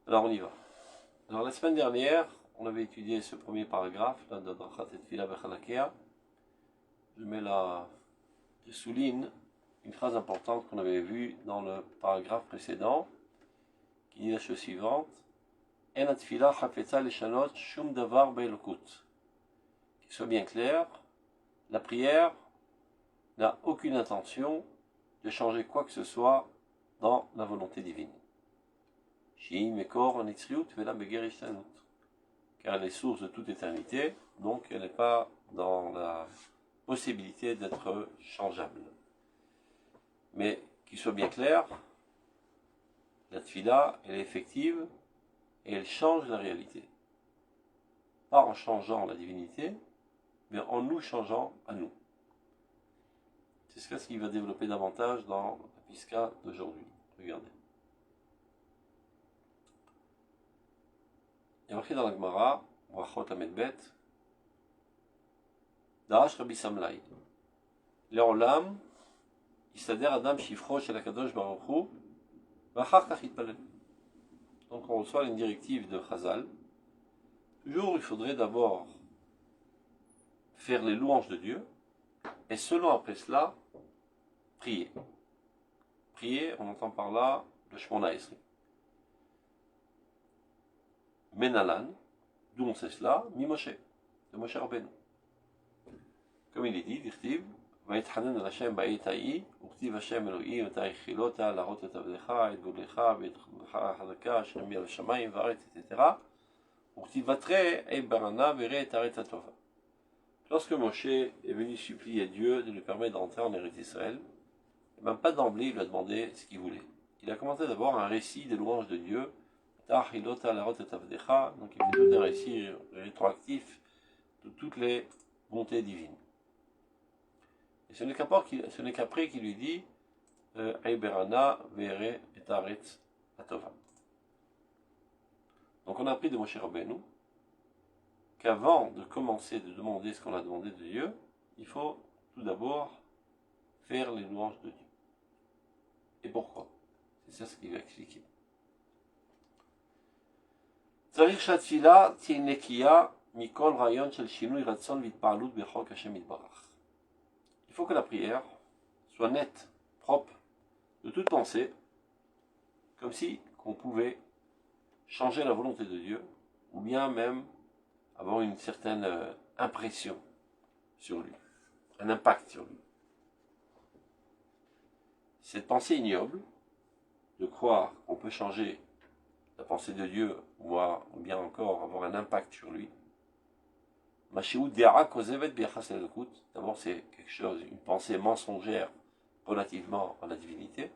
Alors on y va. Alors la semaine dernière, on avait étudié ce premier paragraphe, là, de Drachat et Tfila Bechalakea. Je souligne une phrase importante qu'on avait vue dans le paragraphe précédent, qui dit la chose suivante. En atfila chafetza leshanot shum davar be'elokut. Qu'il soit bien clair, la prière n'a aucune intention de changer quoi que ce soit dans la volonté divine. Car elle est source de toute éternité, donc elle n'est pas dans la possibilité d'être changeable. Mais qu'il soit bien clair, la tfila, elle est effective et elle change la réalité. Pas en changeant la divinité, mais en nous changeant à nous. C'est ce qu'il va développer davantage dans la Piska d'aujourd'hui. Regardez. Il y a marqué dans la Gemara, Brachot Amedbet, Darash Rabbi Samlaï. L'Olam, Isader Adam Shifro Shel Akadosh Baruch Hu, Vachar Kach Yitpalel. Donc on reçoit une directive de Chazal. Toujours, il faudrait d'abord faire les louanges de Dieu, et seulement après cela, prier. Prier, on entend par là le Shmona Esri. Menalan, d'où on sait cela, Mimoshe, de Moshe Rabbeinu. Comme il est dit, Dirtiv, Vaïtchanen al Hashem ba'ita'i, Uktiv Hashem Elohim, Ta'echilota, Larot et Avdecha, et Goulecha, Veitchacha, Hadaka, Shremi al Shamayim, Varet, etc. Uktiv Vatre, et Barana, Vere, et Taret Atova. Lorsque Moshe est venu supplier Dieu de lui permettre d'entrer en Eretz Israël, même pas d'emblée, il lui a demandé ce qu'il voulait. Il a commencé d'abord un récit des louanges de Dieu, donc il fait tout un récit rétroactif de toutes les bontés divines. Et ce n'est qu'après qu'il lui dit Eiberana vere et aretz atova. Donc on a appris de Moshe Rabbeinu qu'avant de commencer de demander ce qu'on a demandé de Dieu, il faut tout d'abord faire les louanges de Dieu. Et pourquoi? C'est ça ce qu'il va expliquer. צריך שהתפילה תהיה נקייה מכל רעיון של שינוי רצון והתפעלות בחוק השם יתברך. Il faut que la prière soit nette, propre, de toute pensée, comme si on pouvait changer la volonté de Dieu, ou bien même avoir une certaine impression sur lui, un impact sur lui. Cette pensée ignoble, de croire qu'on peut changer la pensée de Dieu, ou bien encore avoir un impact sur lui. D'abord c'est quelque chose, une pensée mensongère relativement à la divinité,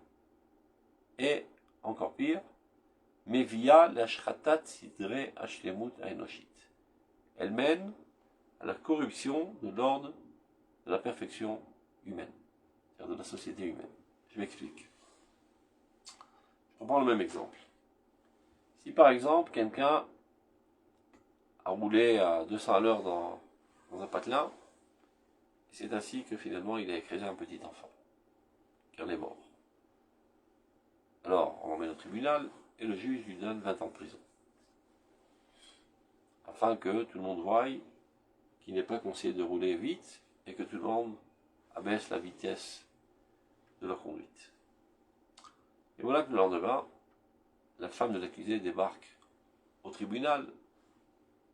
et encore pire, mais via l'ashratat sidre ashlemut aenoshit. Elle mène à la corruption de l'ordre de la perfection humaine, c'est-à-dire de la société humaine. Je m'explique. Je prends le même exemple. Si par exemple quelqu'un a roulé à 200 à l'heure dans un patelin, c'est ainsi que finalement il a écrasé un petit enfant, car il est mort. Alors on l'emmène au tribunal et le juge lui donne 20 ans de prison, afin que tout le monde voie qu'il n'est pas conseillé de rouler vite et que tout le monde abaisse la vitesse de leur conduite. Et voilà que le lendemain, la femme de l'accusé débarque au tribunal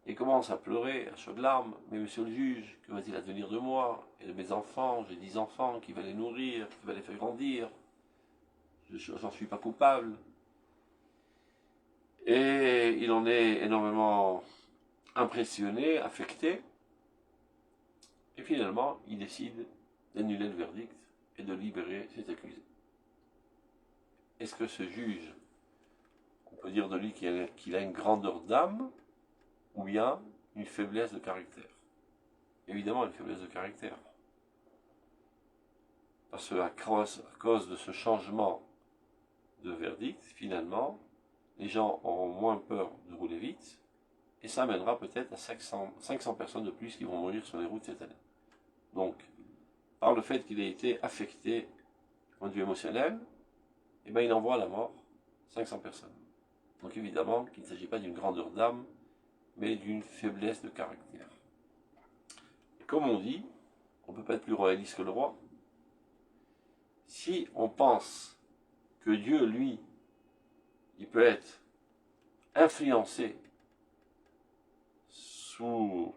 et commence à pleurer à chaudes larmes. Mais monsieur le juge, que va-t-il advenir de moi et de mes enfants? J'ai 10 enfants, qui va les nourrir, qui va les faire grandir. J'en suis pas coupable. Et il en est énormément impressionné, affecté. Et finalement, il décide d'annuler le verdict et de libérer ses accusés. Est-ce que ce juge, on peut dire de lui qu'il a une grandeur d'âme, ou bien une faiblesse de caractère? Évidemment une faiblesse de caractère. Parce qu'à cause de ce changement de verdict, finalement, les gens auront moins peur de rouler vite, et ça amènera peut-être à 500 personnes de plus qui vont mourir sur les routes cette année. Donc, par le fait qu'il ait été affecté du point de vue émotionnel, eh bien, il envoie à la mort 500 personnes. Donc évidemment qu'il ne s'agit pas d'une grandeur d'âme, mais d'une faiblesse de caractère. Et comme on dit, on ne peut pas être plus royaliste que le roi. Si on pense que Dieu, lui, il peut être influencé sous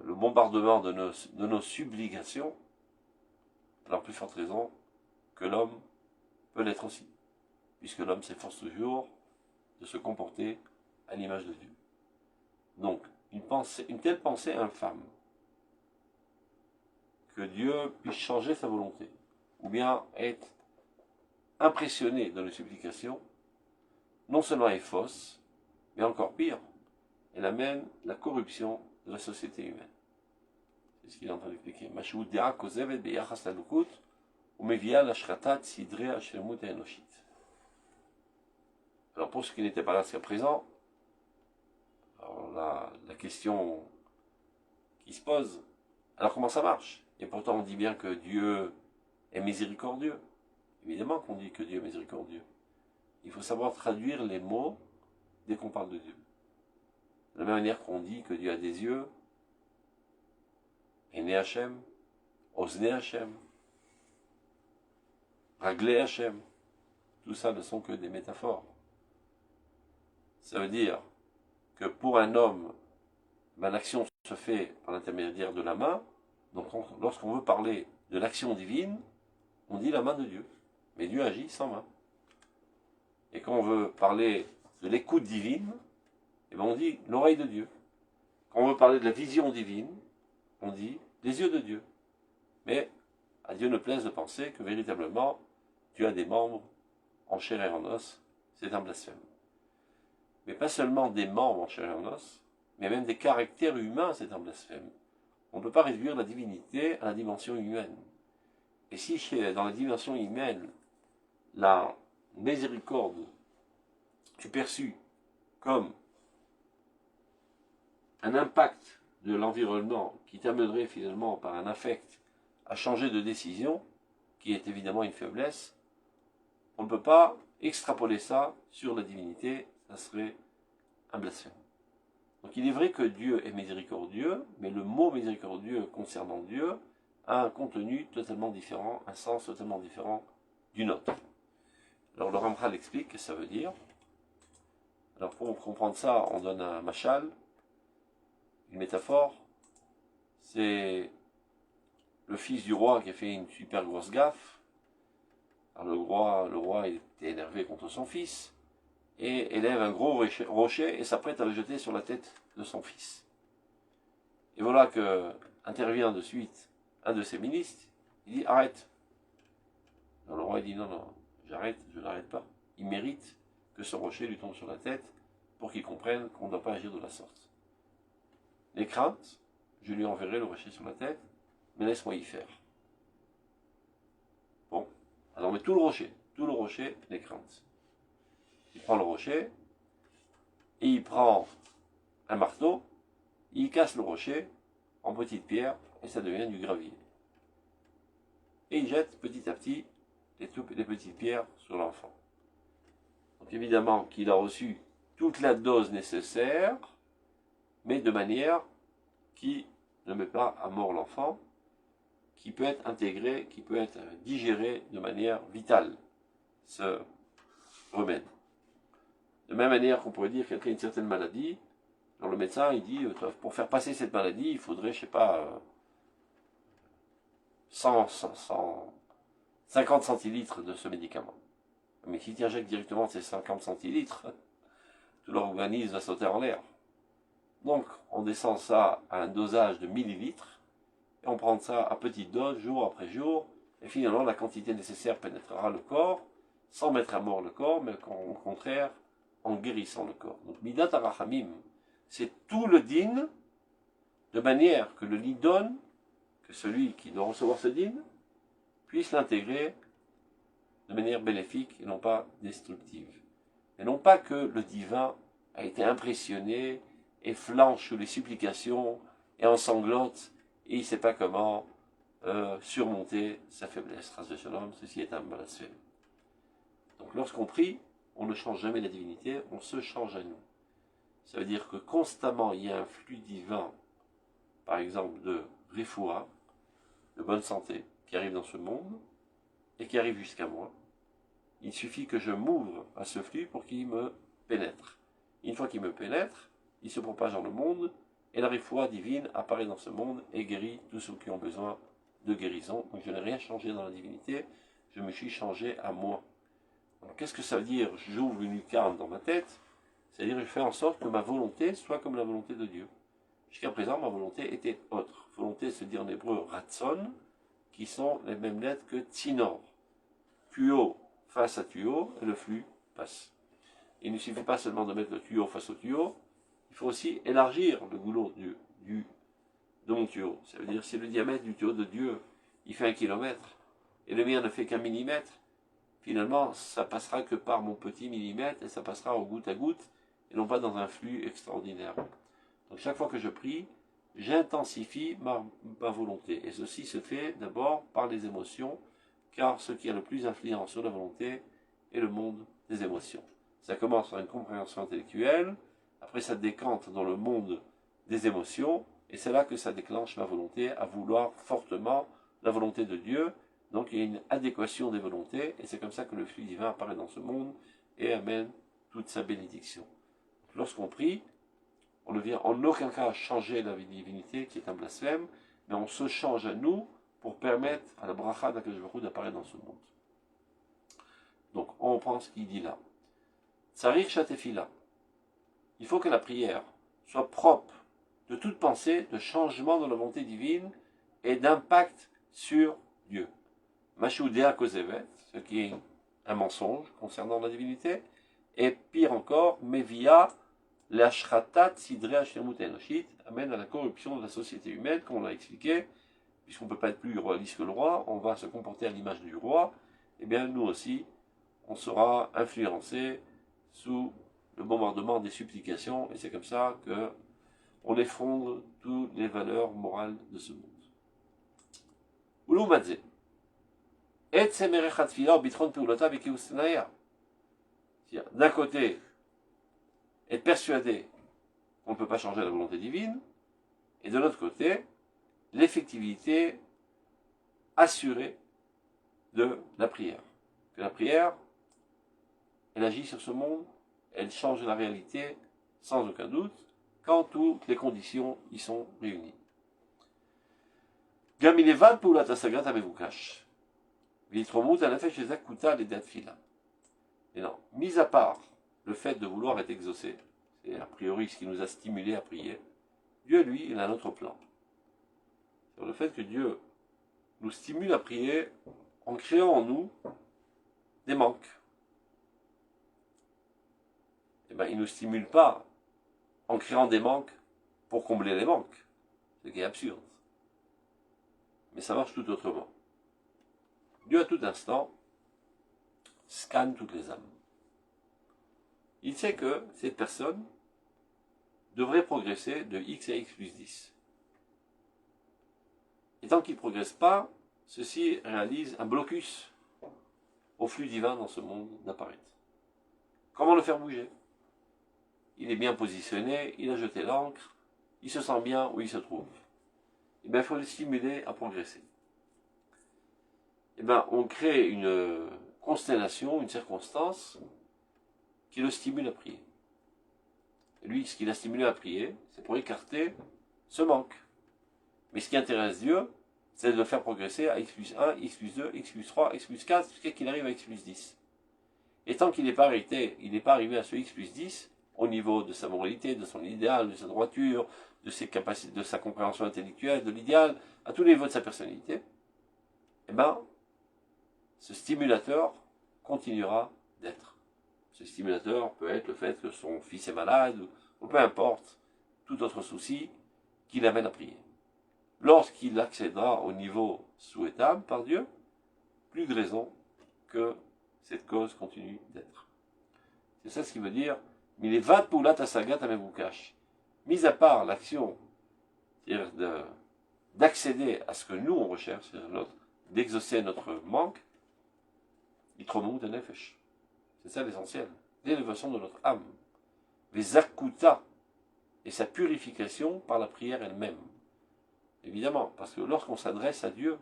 le bombardement de nos subligations, alors plus forte raison que l'homme peut l'être aussi, puisque l'homme s'efforce toujours de se comporter à l'image de Dieu. Donc, une telle pensée infâme, que Dieu puisse changer sa volonté, ou bien être impressionné dans les supplications, non seulement est fausse, mais encore pire, elle amène la corruption de la société humaine. C'est ce qu'il est en train d'expliquer. Alors pour ceux qui n'étaient pas là jusqu'à présent, alors la question qui se pose, alors comment ça marche? Et pourtant on dit bien que Dieu est miséricordieux. Évidemment qu'on dit que Dieu est miséricordieux. Il faut savoir traduire les mots dès qu'on parle de Dieu. De la même manière qu'on dit que Dieu a des yeux, Ene Hachem, Osne Hachem, Raglé Hachem, tout ça ne sont que des métaphores. Ça veut dire que pour un homme, l'action se fait par l'intermédiaire de la main. Donc lorsqu'on veut parler de l'action divine, on dit la main de Dieu. Mais Dieu agit sans main. Et quand on veut parler de l'écoute divine, eh bien on dit l'oreille de Dieu. Quand on veut parler de la vision divine, on dit les yeux de Dieu. Mais à Dieu ne plaise de penser que véritablement, Dieu a des membres en chair et en os. C'est un blasphème. Mais pas seulement des membres en chair et en os, mais même des caractères humains, c'est un blasphème. On ne peut pas réduire la divinité à la dimension humaine. Et si dans la dimension humaine, la miséricorde est perçue comme un impact de l'environnement qui t'amènerait finalement par un affect à changer de décision, qui est évidemment une faiblesse, on ne peut pas extrapoler ça sur la divinité, ça serait un blasphème. Donc il est vrai que Dieu est miséricordieux, mais le mot miséricordieux concernant Dieu a un contenu totalement différent, un sens totalement différent du nôtre. Alors le Ramchal explique ce que ça veut dire. Alors pour comprendre ça, on donne un machal, une métaphore. C'est le fils du roi qui a fait une super grosse gaffe. Alors le roi était énervé contre son fils et élève un gros rocher et s'apprête à le jeter sur la tête de son fils. Et voilà que intervient de suite un de ses ministres, il dit arrête. Alors le roi dit non, j'arrête, je n'arrête pas. Il mérite que ce rocher lui tombe sur la tête pour qu'il comprenne qu'on ne doit pas agir de la sorte. Les craintes, je lui enverrai le rocher sur la tête, mais laisse-moi y faire. Bon, alors on met tout le rocher, les craintes. Il prend le rocher, et il prend un marteau, il casse le rocher en petites pierres, et ça devient du gravier. Et il jette petit à petit les petites pierres sur l'enfant. Donc évidemment qu'il a reçu toute la dose nécessaire, mais de manière qui ne met pas à mort l'enfant, qui peut être intégré, qui peut être digéré de manière vitale, ce remède. De même manière qu'on pourrait dire quelqu'un a une certaine maladie, alors le médecin il dit, pour faire passer cette maladie, il faudrait, je sais pas, 50 centilitres de ce médicament. Mais si tu injectes directement ces 50 centilitres, tout l'organisme va sauter en l'air. Donc, on descend ça à un dosage de millilitres, et on prend ça à petite dose, jour après jour, et finalement, la quantité nécessaire pénétrera le corps, sans mettre à mort le corps, mais au contraire, en guérissant le corps. Donc, Midat Arachamim, c'est tout le din, de manière que le lit donne, que celui qui doit recevoir ce din, puisse l'intégrer de manière bénéfique et non pas destructive. Et non pas que le divin a été impressionné et flanche sous les supplications et ensanglote et il ne sait pas comment surmonter sa faiblesse. Ceci est un blasphème. Donc lorsqu'on prie, on ne change jamais la divinité, on se change à nous. Ça veut dire que constamment, il y a un flux divin, par exemple de Refoua, de bonne santé, qui arrive dans ce monde, et qui arrive jusqu'à moi. Il suffit que je m'ouvre à ce flux pour qu'il me pénètre. Une fois qu'il me pénètre, il se propage dans le monde, et la Refoua divine apparaît dans ce monde et guérit tous ceux qui ont besoin de guérison. Donc je n'ai rien changé dans la divinité, je me suis changé à moi. Qu'est-ce que ça veut dire? J'ouvre une lucarne dans ma tête, c'est-à-dire je fais en sorte que ma volonté soit comme la volonté de Dieu. Jusqu'à présent, ma volonté était autre. Volonté se dit en hébreu ratson, qui sont les mêmes lettres que tsinor. Tuyau face à tuyau, et le flux passe. Il ne suffit pas seulement de mettre le tuyau face au tuyau, il faut aussi élargir le goulot de mon tuyau. Ça veut dire si le diamètre du tuyau de Dieu, il fait 1 kilomètre, et le mien ne fait qu'1 millimètre, finalement, ça passera que par mon petit millimètre, et ça passera au goutte à goutte, et non pas dans un flux extraordinaire. Donc chaque fois que je prie, j'intensifie ma volonté. Et ceci se fait d'abord par les émotions, car ce qui a le plus d'influence sur la volonté est le monde des émotions. Ça commence par une compréhension intellectuelle, après ça décante dans le monde des émotions, et c'est là que ça déclenche ma volonté à vouloir fortement la volonté de Dieu. Donc il y a une adéquation des volontés, et c'est comme ça que le flux divin apparaît dans ce monde et amène toute sa bénédiction. Lorsqu'on prie, on ne vient en aucun cas changer la divinité, qui est un blasphème, mais on se change à nous pour permettre à la bracha d'Akadosh Baruch Hu d'apparaître dans ce monde. Donc on prend ce qu'il dit là. Tsarir Shatefila. Il faut que la prière soit propre de toute pensée de changement dans la volonté divine et d'impact sur Dieu. Mashoudea Kosevet, ce qui est un mensonge concernant la divinité, et pire encore, Mevia l'ashratat sidre hashemut enoshit, amène à la corruption de la société humaine, comme on l'a expliqué, puisqu'on ne peut pas être plus royaliste que le roi, on va se comporter à l'image du roi, et bien nous aussi, on sera influencé sous le bombardement des supplications, et c'est comme ça que on effondre toutes les valeurs morales de ce monde. Ouloumadze. D'un côté, être persuadé qu'on ne peut pas changer la volonté divine, et de l'autre côté, l'effectivité assurée de la prière. Que la prière, elle agit sur ce monde, elle change la réalité sans aucun doute, quand toutes les conditions y sont réunies. Gaminevad poulat asagat amevukash. Vitromut anafesh ezakuta les datfila. Et non, mis à part le fait de vouloir être exaucé, c'est a priori ce qui nous a stimulé à prier, Dieu, lui, il a un autre plan. Sur le fait que Dieu nous stimule à prier en créant en nous des manques. Eh bien, il ne nous stimule pas en créant des manques pour combler les manques, ce qui est absurde. Mais ça marche tout autrement. Dieu, à tout instant, scanne toutes les âmes. Il sait que cette personne devrait progresser de x à x plus 10. Et tant qu'il ne progresse pas, ceci réalise un blocus au flux divin dans ce monde d'apparaître. Comment le faire bouger? Il est bien positionné, il a jeté l'ancre, il se sent bien où il se trouve. Eh bien, il faut le stimuler à progresser. Eh bien, on crée une constellation, une circonstance qui le stimule à prier. Et lui, ce qu'il a stimulé à prier, c'est pour écarter ce manque. Mais ce qui intéresse Dieu, c'est de le faire progresser à x plus 1, x plus 2, x plus 3, x plus 4, jusqu'à qu'il arrive à x plus 10. Et tant qu'il n'est pas arrivé à ce x plus 10, au niveau de sa moralité, de son idéal, de sa droiture, de ses capacités, de sa compréhension intellectuelle, de l'idéal, à tous les niveaux de sa personnalité, eh bien, ce stimulateur continuera d'être. Ce stimulateur peut être le fait que son fils est malade, ou peu importe, tout autre souci qui l'amène à prier. Lorsqu'il accédera au niveau souhaitable par Dieu, plus de raison que cette cause continue d'être. C'est ça ce qui veut dire mais les vat poulat asagat amevukash. Mis à part l'action, c'est-à-dire d'accéder à ce que nous on recherche, c'est-à-dire d'exaucer notre manque, itromut nefesh. C'est ça l'essentiel. l'élévation de notre âme, les akuta, et sa purification par la prière elle-même. Évidemment, parce que lorsqu'on s'adresse à Dieu,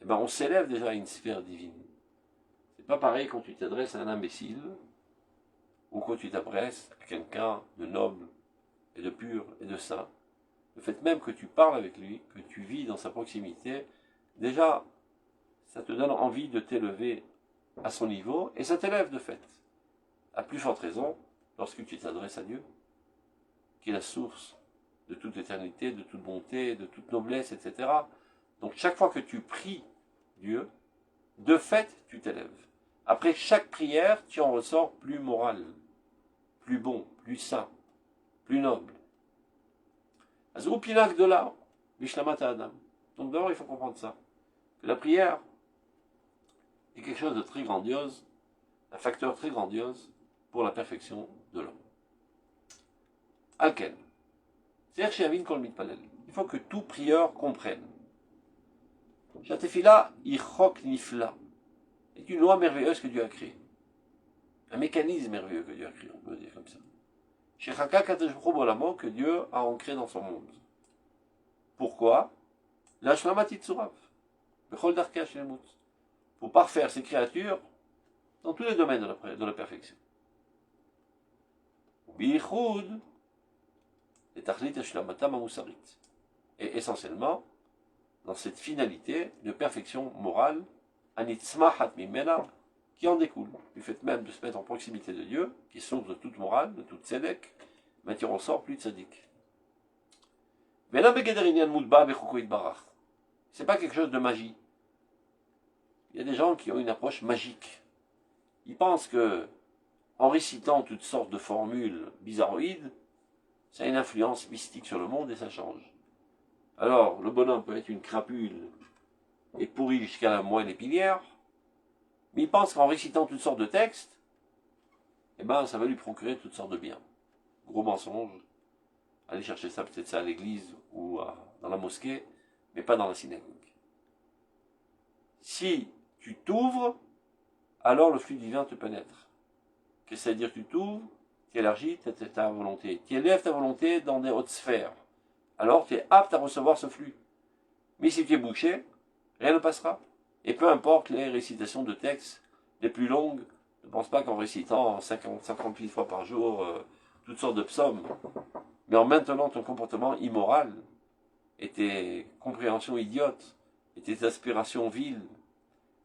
eh ben on s'élève déjà à une sphère divine. C'est pas pareil quand tu t'adresses à un imbécile, ou quand tu t'adresses à quelqu'un de noble, et de pur, et de saint. Le fait même que tu parles avec lui, que tu vis dans sa proximité, déjà, ça te donne envie de t'élever à son niveau, et ça t'élève de fait. À plus forte raison, lorsque tu t'adresses à Dieu, qui est la source de toute éternité, de toute bonté, de toute noblesse, etc. Donc chaque fois que tu pries Dieu, de fait, tu t'élèves. Après chaque prière, tu en ressors plus moral, plus bon, plus saint, plus noble. Azoupinak de là, Bishlamat Adam. Donc d'abord, il faut comprendre ça. Que la prière est quelque chose de très grandiose, un facteur très grandiose pour la perfection de l'homme. Alken. C'est-à-dire chez Avin Kol Mitpalel. Il faut que tout prieur comprenne. Shatefila, Ichok Nifla, est une loi merveilleuse que Dieu a créée. Un mécanisme merveilleux que Dieu a créé, on peut dire comme ça. Chez Chaka Kadosh Bolamo, que Dieu a ancré dans son monde. Pourquoi? L'Ashlamatit Tsurav. Bechol Darka Shlemut. Pour parfaire ses créatures dans tous les domaines de la perfection. Bichud, et Tachlit Ashlamatam Amusarit. Et essentiellement, dans cette finalité de perfection morale, Anitzmahat Mimena, qui en découle, du fait même de se mettre en proximité de Dieu, qui est source de toute morale, de toute tzedek, mais tu ressors plus de tzedek. C'est pas quelque chose de magie. Il y a des gens qui ont une approche magique. Ils pensent que, en récitant toutes sortes de formules bizarroïdes, ça a une influence mystique sur le monde et ça change. Alors, le bonhomme peut être une crapule et pourri jusqu'à la moelle épinière, mais il pense qu'en récitant toutes sortes de textes, eh ben, ça va lui procurer toutes sortes de biens. Gros mensonge. Allez chercher ça, peut-être ça à l'église ou dans la mosquée, mais pas dans la synagogue. Si tu t'ouvres, alors le flux divin te pénètre. Qu'est-ce que ça veut dire tu t'ouvres? Tu élargis ta volonté. Tu élèves ta volonté dans des hautes sphères. Alors tu es apte à recevoir ce flux. Mais si tu es bouché, rien ne passera. Et peu importe les récitations de textes les plus longues, ne pense pas qu'en récitant 58 fois par jour toutes sortes de psaumes, mais en maintenant ton comportement immoral, et tes compréhensions idiotes, et tes aspirations viles,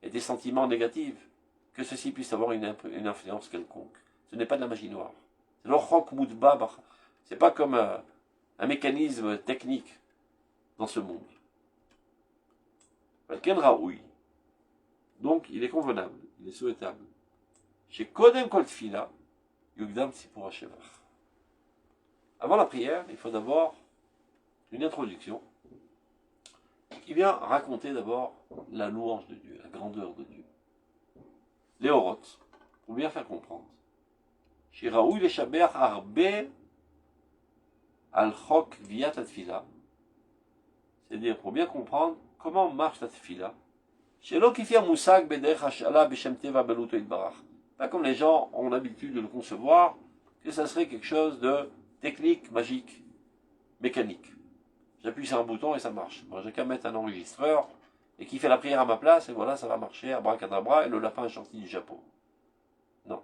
et tes sentiments négatifs, que ceci puisse avoir une influence quelconque. Ce n'est pas de la magie noire. C'est l'orchok moudba, c'est pas comme un mécanisme technique dans ce monde. Donc, il est convenable, il est souhaitable. Chez Kodem Kol Tfila, Yugdam Tzipur HaShevach. Avant la prière, il faut d'abord une introduction qui vient raconter d'abord la louange de Dieu, la grandeur de Dieu. Les Oroth, pour bien faire comprendre. Chez Raoui le Shaber Arbe Al-Chok Viat Atfila, c'est-à-dire pour bien comprendre comment marche la Tfila. Chez l'Okifia Moussak Beder Hashala Beshem Teva Beluto Itbarach. Pas comme les gens ont l'habitude de le concevoir, que ça serait quelque chose de technique, magique, mécanique. J'appuie sur un bouton et ça marche. Bon, j'ai qu'à mettre un enregistreur et qui fait la prière à ma place, et voilà, ça va marcher, abracadabra, et le lapin est sorti du chapeau. Non.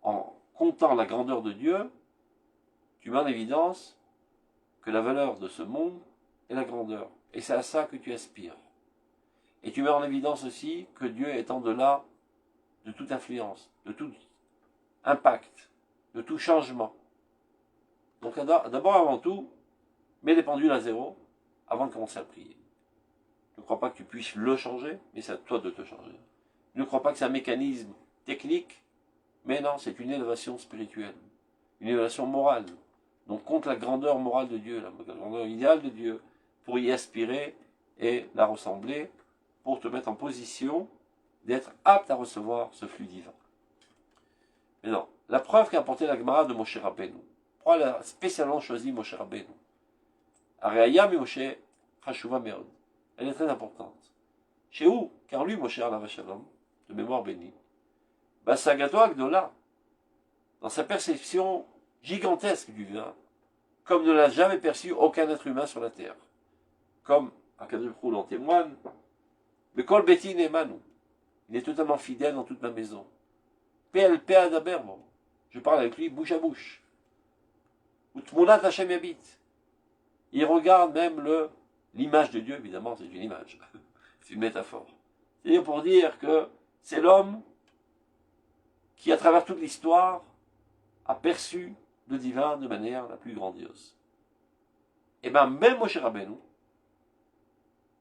En comptant la grandeur de Dieu, tu mets en évidence que la valeur de ce monde est la grandeur. Et c'est à ça que tu aspires. Et tu mets en évidence aussi que Dieu est en delà de toute influence, de tout impact, de tout changement. Donc d'abord, avant tout, mets les pendules à zéro avant de commencer à prier. Ne crois pas que tu puisses le changer, mais c'est à toi de te changer. Ne crois pas que c'est un mécanisme technique, mais non, c'est une élévation spirituelle, une élévation morale. Donc compte la grandeur morale de Dieu, la grandeur idéale de Dieu, pour y aspirer et la ressembler, pour te mettre en position d'être apte à recevoir ce flux divin. Mais non, la preuve qu'a apporté la Gemara de Moshe Rabbeinu. Pourquoi elle a spécialement choisi Moshe Rabbeinu? Areaya mi Moshe Chashuva Meod. Elle est très importante. Chez où? Car lui, Moshe Alav Shalom, de mémoire bénie, Basagato Agdola, dans sa perception gigantesque du divin, comme ne l'a jamais perçu aucun être humain sur la terre. Comme Akadosh Baruch Hu en témoigne, mais Kol Beti Nemanu, il est totalement fidèle dans toute ma maison. PLP Adaberbo, je parle avec lui bouche à bouche. Utmunat Hashem habite. Il regarde même l'image de Dieu, évidemment, c'est une image, c'est une métaphore. C'est-à-dire pour dire que c'est l'homme qui, à travers toute l'histoire, a perçu le divin de manière la plus grandiose. Et bien, même Moshe Rabbeinu,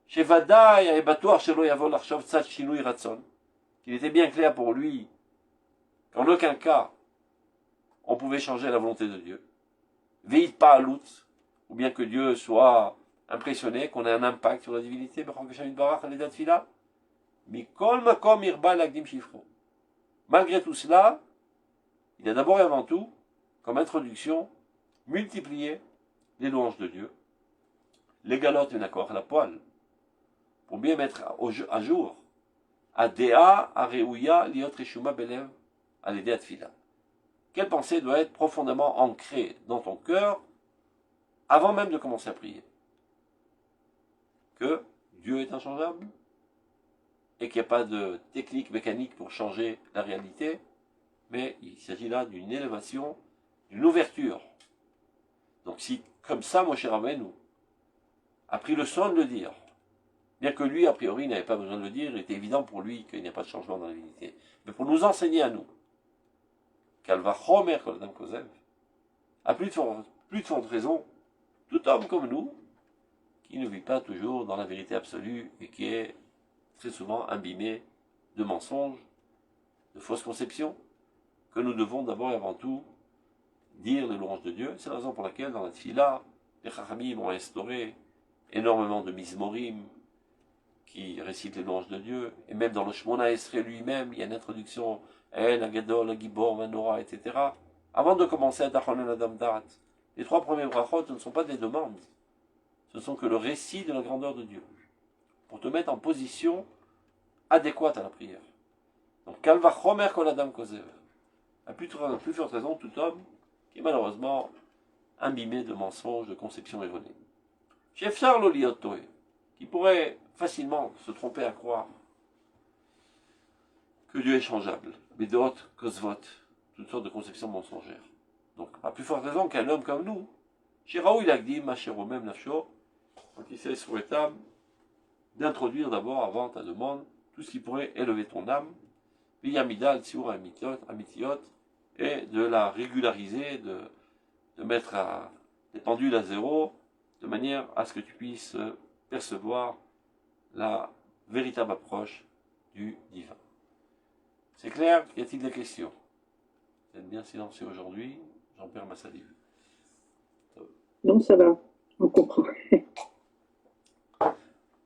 chez Vadaï et Batoar, chez Loyavol, Archav Tzad Shinui Ratson, qu'il était bien clair pour lui qu'en aucun cas on pouvait changer la volonté de Dieu. Veille pas à l'out, ou bien que Dieu soit impressionné, qu'on ait un impact sur la divinité, malgré tout cela, il a d'abord et avant tout, comme introduction, multiplié les louanges de Dieu, les galotes et l'accord à la poêle, pour bien mettre à jour, à Dea, à Reouya, Liot Reshuma Belev, à l'aider à Tfila. Quelle pensée doit être profondément ancrée dans ton cœur avant même de commencer à prier? Que Dieu est inchangeable et qu'il n'y a pas de technique mécanique pour changer la réalité, mais il s'agit là d'une élévation, d'une ouverture. Donc si, comme ça, Moshe Rabbeinu a pris le soin de le dire, bien que lui, a priori, n'avait pas besoin de le dire, il était évident pour lui qu'il n'y a pas de changement dans la divinité, mais pour nous enseigner à nous, qu'Alva Chomer Koladam Kozev, a plus de forte raison, tout homme comme nous, qui ne vit pas toujours dans la vérité absolue et qui est très souvent imbibé de mensonges, de fausses conceptions, que nous devons d'abord et avant tout dire les louanges de Dieu. C'est la raison pour laquelle dans la Tfila, les Chachamim ont instauré énormément de Mizmorim qui récitent les louanges de Dieu, et même dans le Shmona Esrei lui-même, il y a une introduction, El, Agadol, Agibor, Manora, etc. Avant de commencer à Tachonen Adam Dat, les trois premiers brachot ne sont pas des demandes, ce sont que le récit de la grandeur de Dieu, pour te mettre en position adéquate à la prière. Donc, Kalva Chomer Kol Adam Kozev, à plus forte raison, tout homme qui est malheureusement imbibé de mensonges, de conceptions erronées. Shefshar lo liot toé, qui pourrait facilement se tromper à croire que Dieu est changeable, Bedot, Kozvot, toutes sortes de conceptions mensongères. Donc, à plus forte raison qu'un homme comme nous, Shiraou il a dit, Machero même Nafsho, donc il s'est souhaitable d'introduire d'abord, avant ta demande, tout ce qui pourrait élever ton âme, Viyamidal, Tsiur, Amitiot, et de la régulariser, de mettre les pendules à zéro, de manière à ce que tu puisses percevoir la véritable approche du divin. C'est clair? Y a-t-il des questions? Vous êtes bien silencieux aujourd'hui, j'en perds ma salive. Non, ça va, on comprend.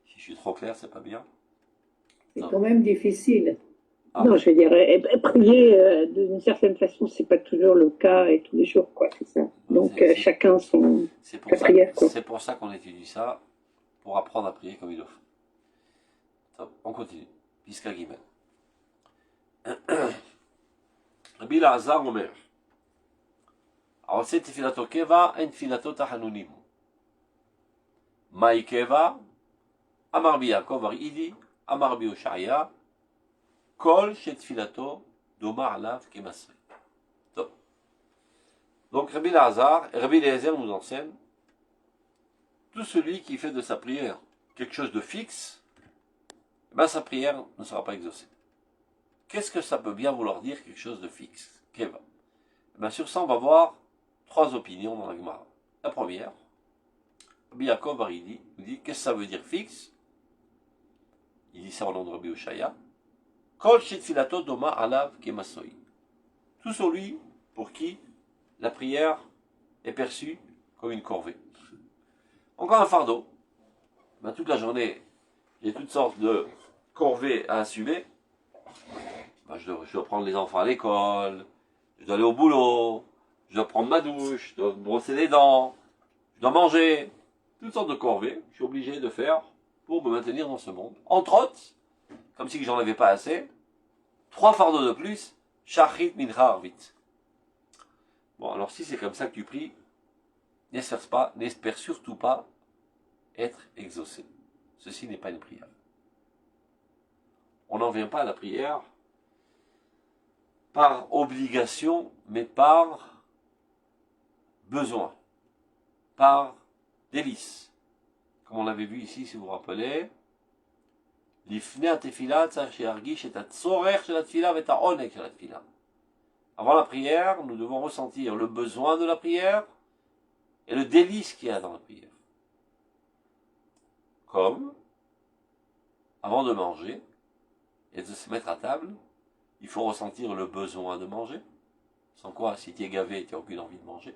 Si je suis trop clair, c'est pas bien. C'est quand même difficile. Ah. Non, je veux dire, prier d'une certaine façon, c'est pas toujours le cas et tous les jours, quoi, c'est ça. Donc chacun son prière, quoi. C'est pour ça qu'on étudie ça, pour apprendre à prier comme il le faut. Top, on continue. Piska Gimel. Rabbi Elazar Omer. העושה תפילתו קבע, אין תפילתו תחנונים. מהי קבע? אמר בי יעקב אראידי, אמר בי הושעיה, כל שתפילתו דומה עליו כמסרי. טוב. Donc Rabbi Elazar nous enseigne, tout celui qui fait de sa prière quelque chose de fixe, ben sa prière ne sera pas exaucée. Qu'est-ce que ça peut bien vouloir dire quelque chose de fixe? Keva. Ben sur ça, on va voir trois opinions dans la Gemara. La première, Rabbi Yaakov Aridi nous dit qu'est-ce que ça veut dire fixe? Il dit ça au nom de Rabbi Oshaya. Kol shetfilato doma alav kemasoi. Tout celui pour qui la prière est perçue comme une corvée. Encore un fardeau. Ben, toute la journée, j'ai toutes sortes de corvées à assumer. Ben, je dois prendre les enfants à l'école, je dois aller au boulot, je dois prendre ma douche, je dois brosser les dents, je dois manger. Toutes sortes de corvées, je suis obligé de faire pour me maintenir dans ce monde. Entre autres, comme si j'en avais pas assez, 3 fardeaux de plus, shachrit mincha arvit. Bon, alors si c'est comme ça que tu pries, n'espère surtout pas être exaucé. Ceci n'est pas une prière. On n'en vient pas à la prière par obligation, mais par besoin, par délice. Comme on l'avait vu ici, si vous vous rappelez, avant la prière, nous devons ressentir le besoin de la prière et le délice qu'il y a dans la prière. Comme, avant de manger et de se mettre à table, il faut ressentir le besoin de manger. Sans quoi, si tu es gavé, tu n'as aucune envie de manger.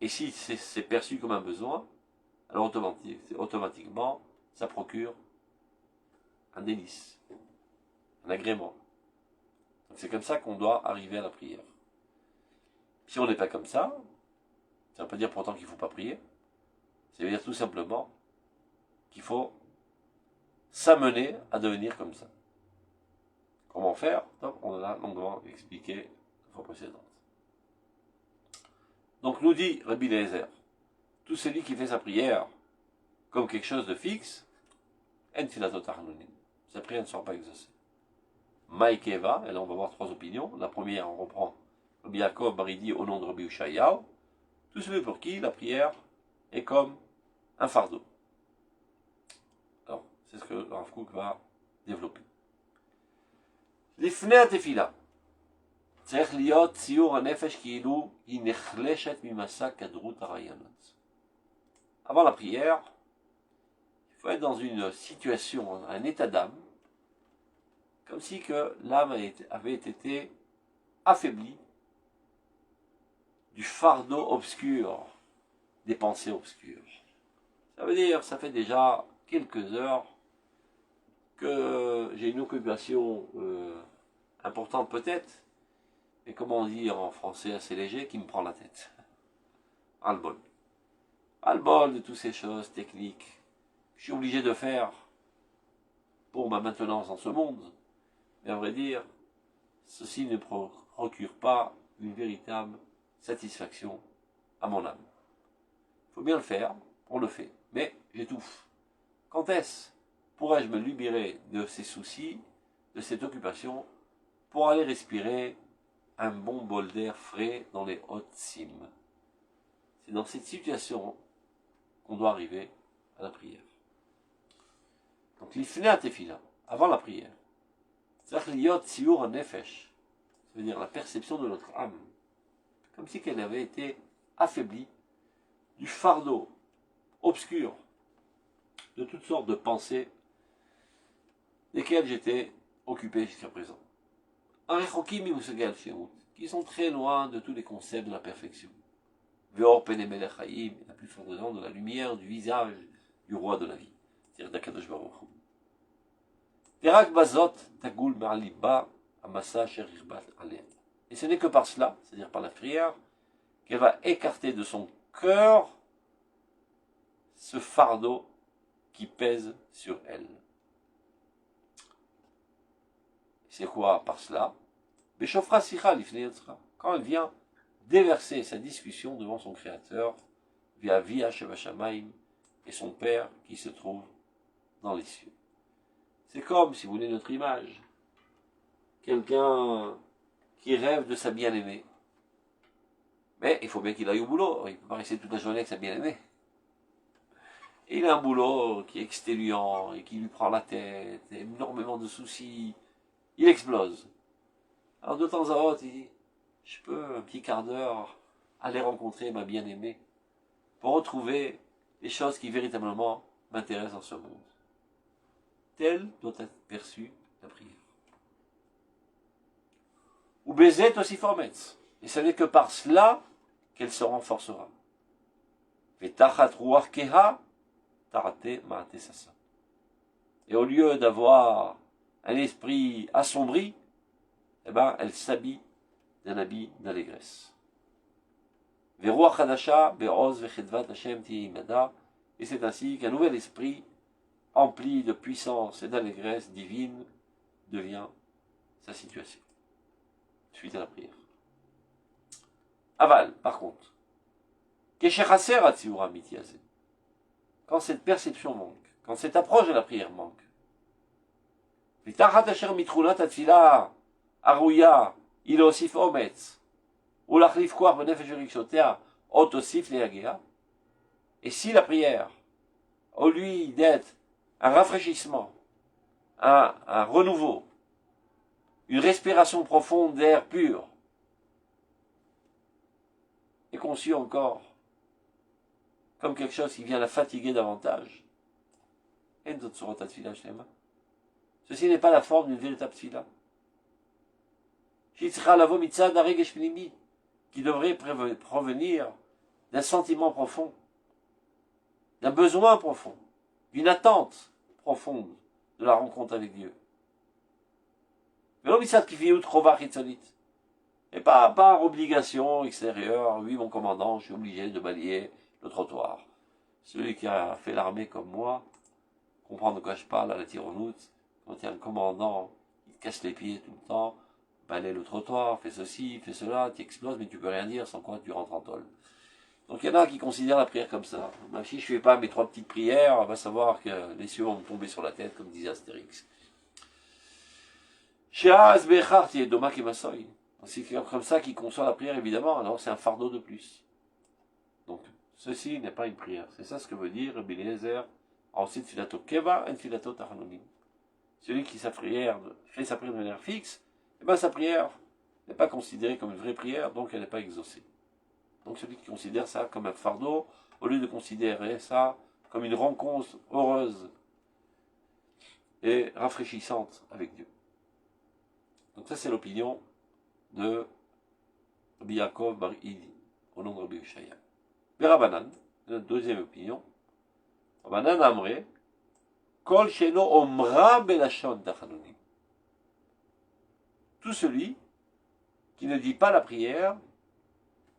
Et si c'est perçu comme un besoin, alors automatiquement, ça procure un délice, un agrément. Donc c'est comme ça qu'on doit arriver à la prière. Si on n'est pas comme ça ne veut pas dire pourtant qu'il ne faut pas prier. Ça veut dire tout simplement qu'il faut s'amener à devenir comme ça. Comment faire? Donc, on l'a longuement expliqué la fois précédente. Donc nous dit Rabbi Eliezer, tout celui qui fait sa prière comme quelque chose de fixe, sa prière ne sera pas exaucée. Maïkeva, et là on va voir 3 opinions. La première, on reprend Rabbi Yaakov Baridi au nom de Rabbi Ushayahu, tout celui pour qui la prière est comme un fardeau. Alors, c'est ce que le Rav Kook va développer. לפני התפילה צריך להיות ציור הנפש כאילו היא נחלשת ממסע כדרות הרעיונות. Avant la prière, il faut être dans une situation, un état d'âme, comme si que l'âme avait été affaiblie du fardeau obscur des pensées obscures. Ça veut dire, ça fait déjà quelques heures que j'ai une occupation importante peut-être, mais comment dire en français assez léger, qui me prend la tête. Ras-le-bol. Ras-le-bol de toutes ces choses techniques que je suis obligé de faire pour ma maintenance dans ce monde. Mais à vrai dire, ceci ne procure pas une véritable satisfaction à mon âme. Il faut bien le faire, on le fait, mais j'étouffe. Quand est-ce pourrais-je me libérer de ces soucis, de cette occupation, pour aller respirer un bon bol d'air frais dans les hautes cimes? C'est dans cette situation qu'on doit arriver à la prière. Donc, l'ifnei tefila, avant la prière, c'est-à-dire liyot tziur nefesh, ça veut dire la perception de notre âme, comme si qu'elle avait été affaiblie du fardeau obscur de toutes sortes de pensées desquelles j'étais occupé jusqu'à présent. Qui sont très loin de tous les concepts de la perfection. La plus forte raison de la lumière du visage du roi de la vie, c'est-à-dire d'Akadosh Baruch Hu. Et ce n'est que par cela, c'est-à-dire par la prière, qu'elle va écarter de son cœur ce fardeau qui pèse sur elle. C'est quoi par cela? Quand elle vient déverser sa discussion devant son Créateur, via Via Shevashamaim et son Père qui se trouve dans les cieux. C'est comme, si vous voulez, notre image. Quelqu'un qui rêve de sa bien-aimée. Mais il faut bien qu'il aille au boulot. Il ne peut pas rester toute la journée avec sa bien-aimée. Et il a un boulot qui est exténuant et qui lui prend la tête, énormément de soucis. Il explose. Alors de temps à autre, il dit, je peux un petit quart d'heure aller rencontrer ma bien-aimée pour retrouver les choses qui véritablement m'intéressent dans ce monde. Telle doit être perçue la prière. Ou baiser aussi formetz. Et ce n'est que par cela qu'elle se renforcera. Et au lieu d'avoir un esprit assombri, eh ben, elle s'habille d'un habit d'allégresse. Et c'est ainsi qu'un nouvel esprit, empli de puissance et d'allégresse divine, devient sa situation, suite à la prière. Aval, par contre, quand cette perception manque, quand cette approche de la prière manque, il aussi ou l'achliv koach benefesh veregsotea, otosif leagea. Et si la prière, au lieu d'être un rafraîchissement, un renouveau, une respiration profonde d'air pur, est conçue encore comme quelque chose qui vient la fatiguer davantage, ceci n'est pas la forme d'une véritable tfila. Qui devrait provenir d'un sentiment profond, d'un besoin profond, d'une attente profonde de la rencontre avec Dieu. Et pas par obligation extérieure, oui mon commandant, je suis obligé de balayer le trottoir. Celui qui a fait l'armée comme moi, comprend de quoi je parle à la tironoute, quand il y a un commandant qui te casse les pieds tout le temps, balaye le trottoir, fais ceci, fais cela, tu exploses, mais tu peux rien dire, sans quoi tu rentres en tôle. Donc il y en a qui considèrent la prière comme ça. Même si je fais pas mes 3 petites prières, on va savoir que les cieux vont me tomber sur la tête, comme disait Astérix. C'est comme ça qu'il conçoit la prière, évidemment, alors c'est un fardeau de plus. Donc, ceci n'est pas une prière. C'est ça ce que veut dire Rabbi Eliezer. Ensuite, filato keva et filato tachanonim. Celui qui fait sa prière de manière fixe, eh ben, sa prière n'est pas considérée comme une vraie prière, donc elle n'est pas exaucée. Donc celui qui considère ça comme un fardeau, au lieu de considérer ça comme une rencontre heureuse et rafraîchissante avec Dieu. Donc ça c'est l'opinion de Rabbi Yaakov bar Idi, au nom de Rabbi Yeshaya. Mais Rabbanan, la deuxième opinion, Rabbanan Amre, Kol Sheno Omra Belashon Tachanonim. Tout celui qui ne dit pas la prière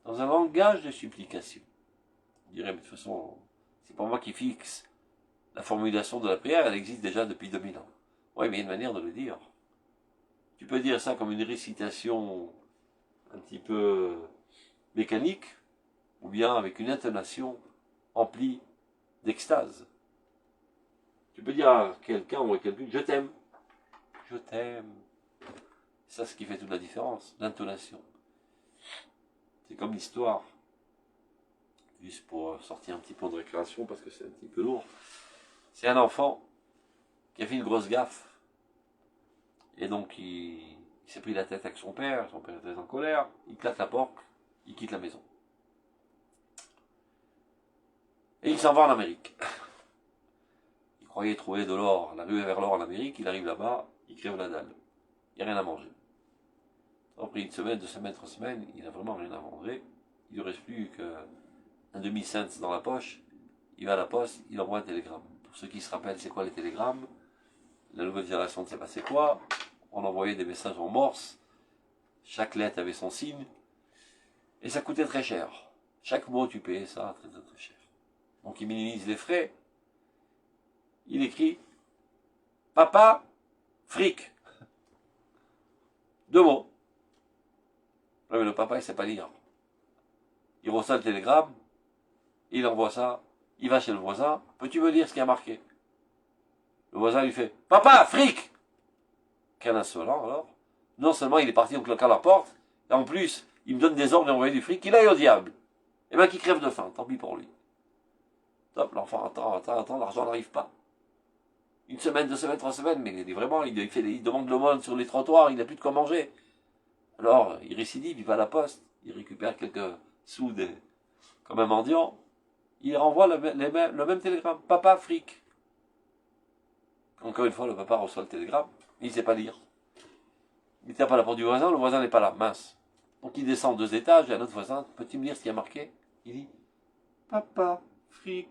dans un langage de supplication. Je dirais, mais de toute façon, c'est pas moi qui fixe la formulation de la prière, elle existe déjà depuis 2000 ans. Oui, mais il y a une manière de le dire. Tu peux dire ça comme une récitation un petit peu mécanique, ou bien avec une intonation emplie d'extase. Tu peux dire à quelqu'un ou à quelqu'un, je t'aime. Je t'aime. C'est ça ce qui fait toute la différence, l'intonation. C'est comme l'histoire, juste pour sortir un petit peu de récréation, parce que c'est un petit peu lourd. C'est un enfant qui a fait une grosse gaffe. Et donc, il s'est pris la tête avec son père est très en colère, il claque la porte, il quitte la maison. Et il s'en va en Amérique. Il croyait trouver de l'or, la ruée vers l'or en Amérique, il arrive là-bas, il crève la dalle. Il n'y a rien à manger. Après une semaine, 2 semaines, 3 semaines, il n'a vraiment rien à manger. Il ne reste plus qu'un demi-cent dans la poche. Il va à la poste, il envoie un télégramme. Pour ceux qui se rappellent, c'est quoi les télégrammes? La nouvelle génération ne sait pas c'est quoi. On envoyait des messages en morse. Chaque lettre avait son signe. Et ça coûtait très cher. Chaque mot, tu payais ça très très très cher. Donc il minimise les frais. Il écrit « Papa, fric ». 2 mots. Mais le papa, il ne sait pas lire. Il reçoit le télégramme, il envoie ça, il va chez le voisin, peux-tu me dire ce qui a marqué? Le voisin lui fait, papa, fric! Quel insolent alors. Non seulement il est parti en claquant la porte, et en plus, il me donne des ordres d'envoyer du fric, qu'il aille au diable. Et bien qu'il crève de faim, tant pis pour lui. Top, l'enfant attend, l'argent n'arrive pas. 1 semaine, 2 semaines, 3 semaines, mais vraiment, il demande l'aumône sur les trottoirs, il n'a plus de quoi manger. Alors, il récidive, il va à la poste, il récupère quelques sous comme un mendiant, il renvoie le même télégramme. Papa, fric. Encore une fois, le papa reçoit le télégramme, il ne sait pas lire. Il tape à la porte du voisin, le voisin n'est pas là, mince. Donc il descend 2 étages, et un autre voisin, peux-tu me lire ce qui a marqué? Il dit, papa, fric.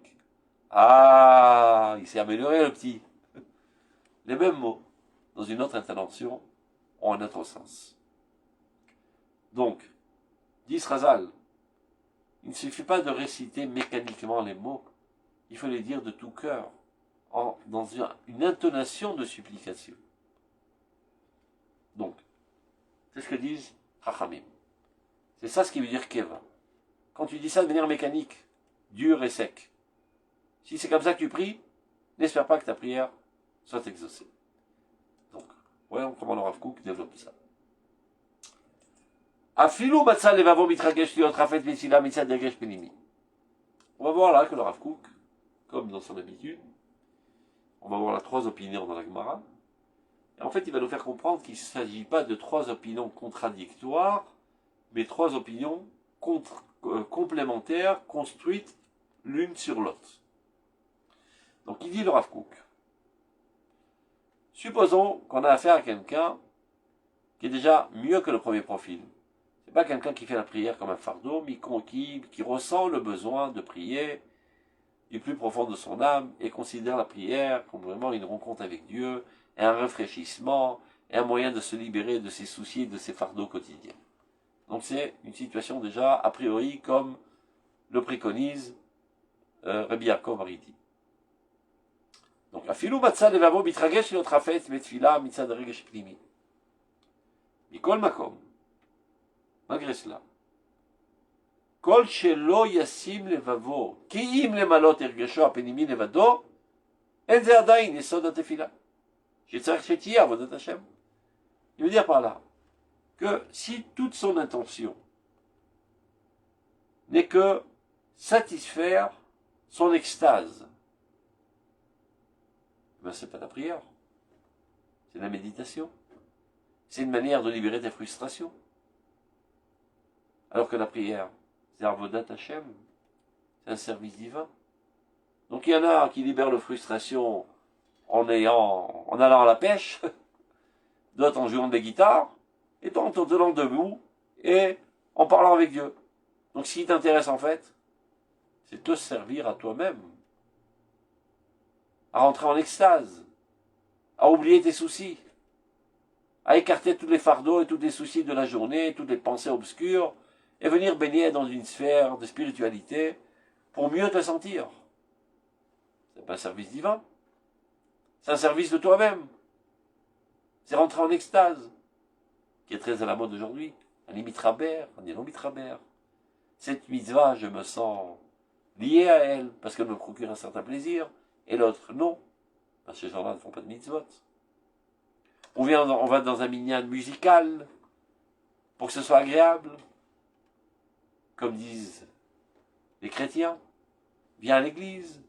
Ah, il s'est amélioré le petit. Les mêmes mots, dans une autre intonation, ont un autre sens. Donc, dit Srazal, il ne suffit pas de réciter mécaniquement les mots, il faut les dire de tout cœur, dans une intonation de supplication. Donc, C'est ce que disent Chachamim. C'est ça ce qui veut dire Keva. Quand tu dis ça de manière mécanique, dur et sec, si c'est comme ça que tu pries, n'espère pas que ta prière soit exaucée. Donc, voyons comment le Rav Kook développe ça. Afilu matzah levavo mitragesh liot rafet vesila mitzad dergesh penimi. On va voir là que le Rav Kook, comme dans son habitude, on va voir là 3 opinions dans la Gemara. Et en fait, il va nous faire comprendre qu'il ne s'agit pas de 3 opinions contradictoires, mais 3 opinions complémentaires, construites l'une sur l'autre. Donc il dit le Rav Kook. Supposons qu'on a affaire à quelqu'un qui est déjà mieux que le premier profil. C'est pas quelqu'un qui fait la prière comme un fardeau, mais qui ressent le besoin de prier du plus profond de son âme et considère la prière comme vraiment une rencontre avec Dieu, et un rafraîchissement, et un moyen de se libérer de ses soucis et de ses fardeaux quotidiens. Donc c'est une situation déjà, a priori, comme le préconise Rabbi Yaakov Haridi. Donc, afilou matzah levavo mitragesh liot rafet betfila mitzad regesh pnimi. Mikol makom. Malgré cela. Kol shelo yasim levavo, ki im lemalot ergesho apenimi levado, en ze adayin yesod atefila. Shetzarech shetiye avodat Hashem. Il veut dire par là que si toute son intention n'est que satisfaire son extase, ben c'est pas la prière, c'est la méditation. C'est une manière de libérer tes frustrations. Alors que la prière, c'est Avodat Hashem, c'est un service divin. Donc il y en a qui libèrent leurs frustrations en allant à la pêche, d'autres en jouant des guitares, et d'autres en tenant debout et en parlant avec Dieu. Donc ce qui t'intéresse en fait, c'est te servir à toi-même, à rentrer en extase, à oublier tes soucis, à écarter tous les fardeaux et tous les soucis de la journée, toutes les pensées obscures, et venir baigner dans une sphère de spiritualité pour mieux te sentir. C'est pas un service divin, c'est un service de toi-même. C'est rentrer en extase, qui est très à la mode aujourd'hui. Un mitraber, un non mitraber. Cette mitzvah, je me sens lié à elle, parce qu'elle me procure un certain plaisir, et l'autre, non, parce que ces gens-là ne font pas de mitzvot. On va dans un minyan musical, pour que ce soit agréable, comme disent les chrétiens. Viens à l'église,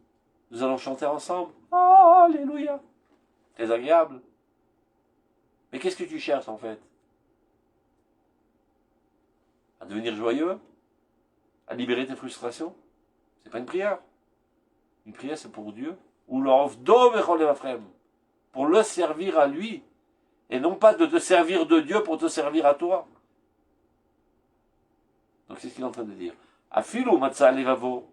nous allons chanter ensemble, alléluia, très agréable. Mais qu'est-ce que tu cherches en fait? À devenir joyeux? À libérer tes frustrations? C'est pas une prière. Une prière, c'est pour Dieu. Ou pour le servir à lui. Et non pas de te servir de Dieu pour te servir à toi. Donc c'est ce qu'il est en train de dire. Afilo matzah levavo.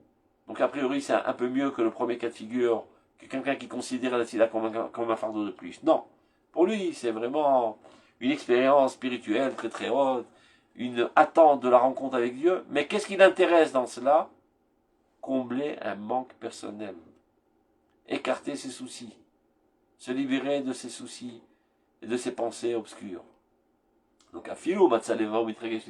Donc a priori, c'est un peu mieux que le premier cas de figure, que quelqu'un qui considère la tzila comme un fardeau de plus. Non. Pour lui, c'est vraiment une expérience spirituelle très très haute, une attente de la rencontre avec Dieu. Mais qu'est-ce qui l'intéresse dans cela? Combler un manque personnel. Écarter ses soucis. Se libérer de ses soucis et de ses pensées obscures. Donc, afilo matzaleva mitragesh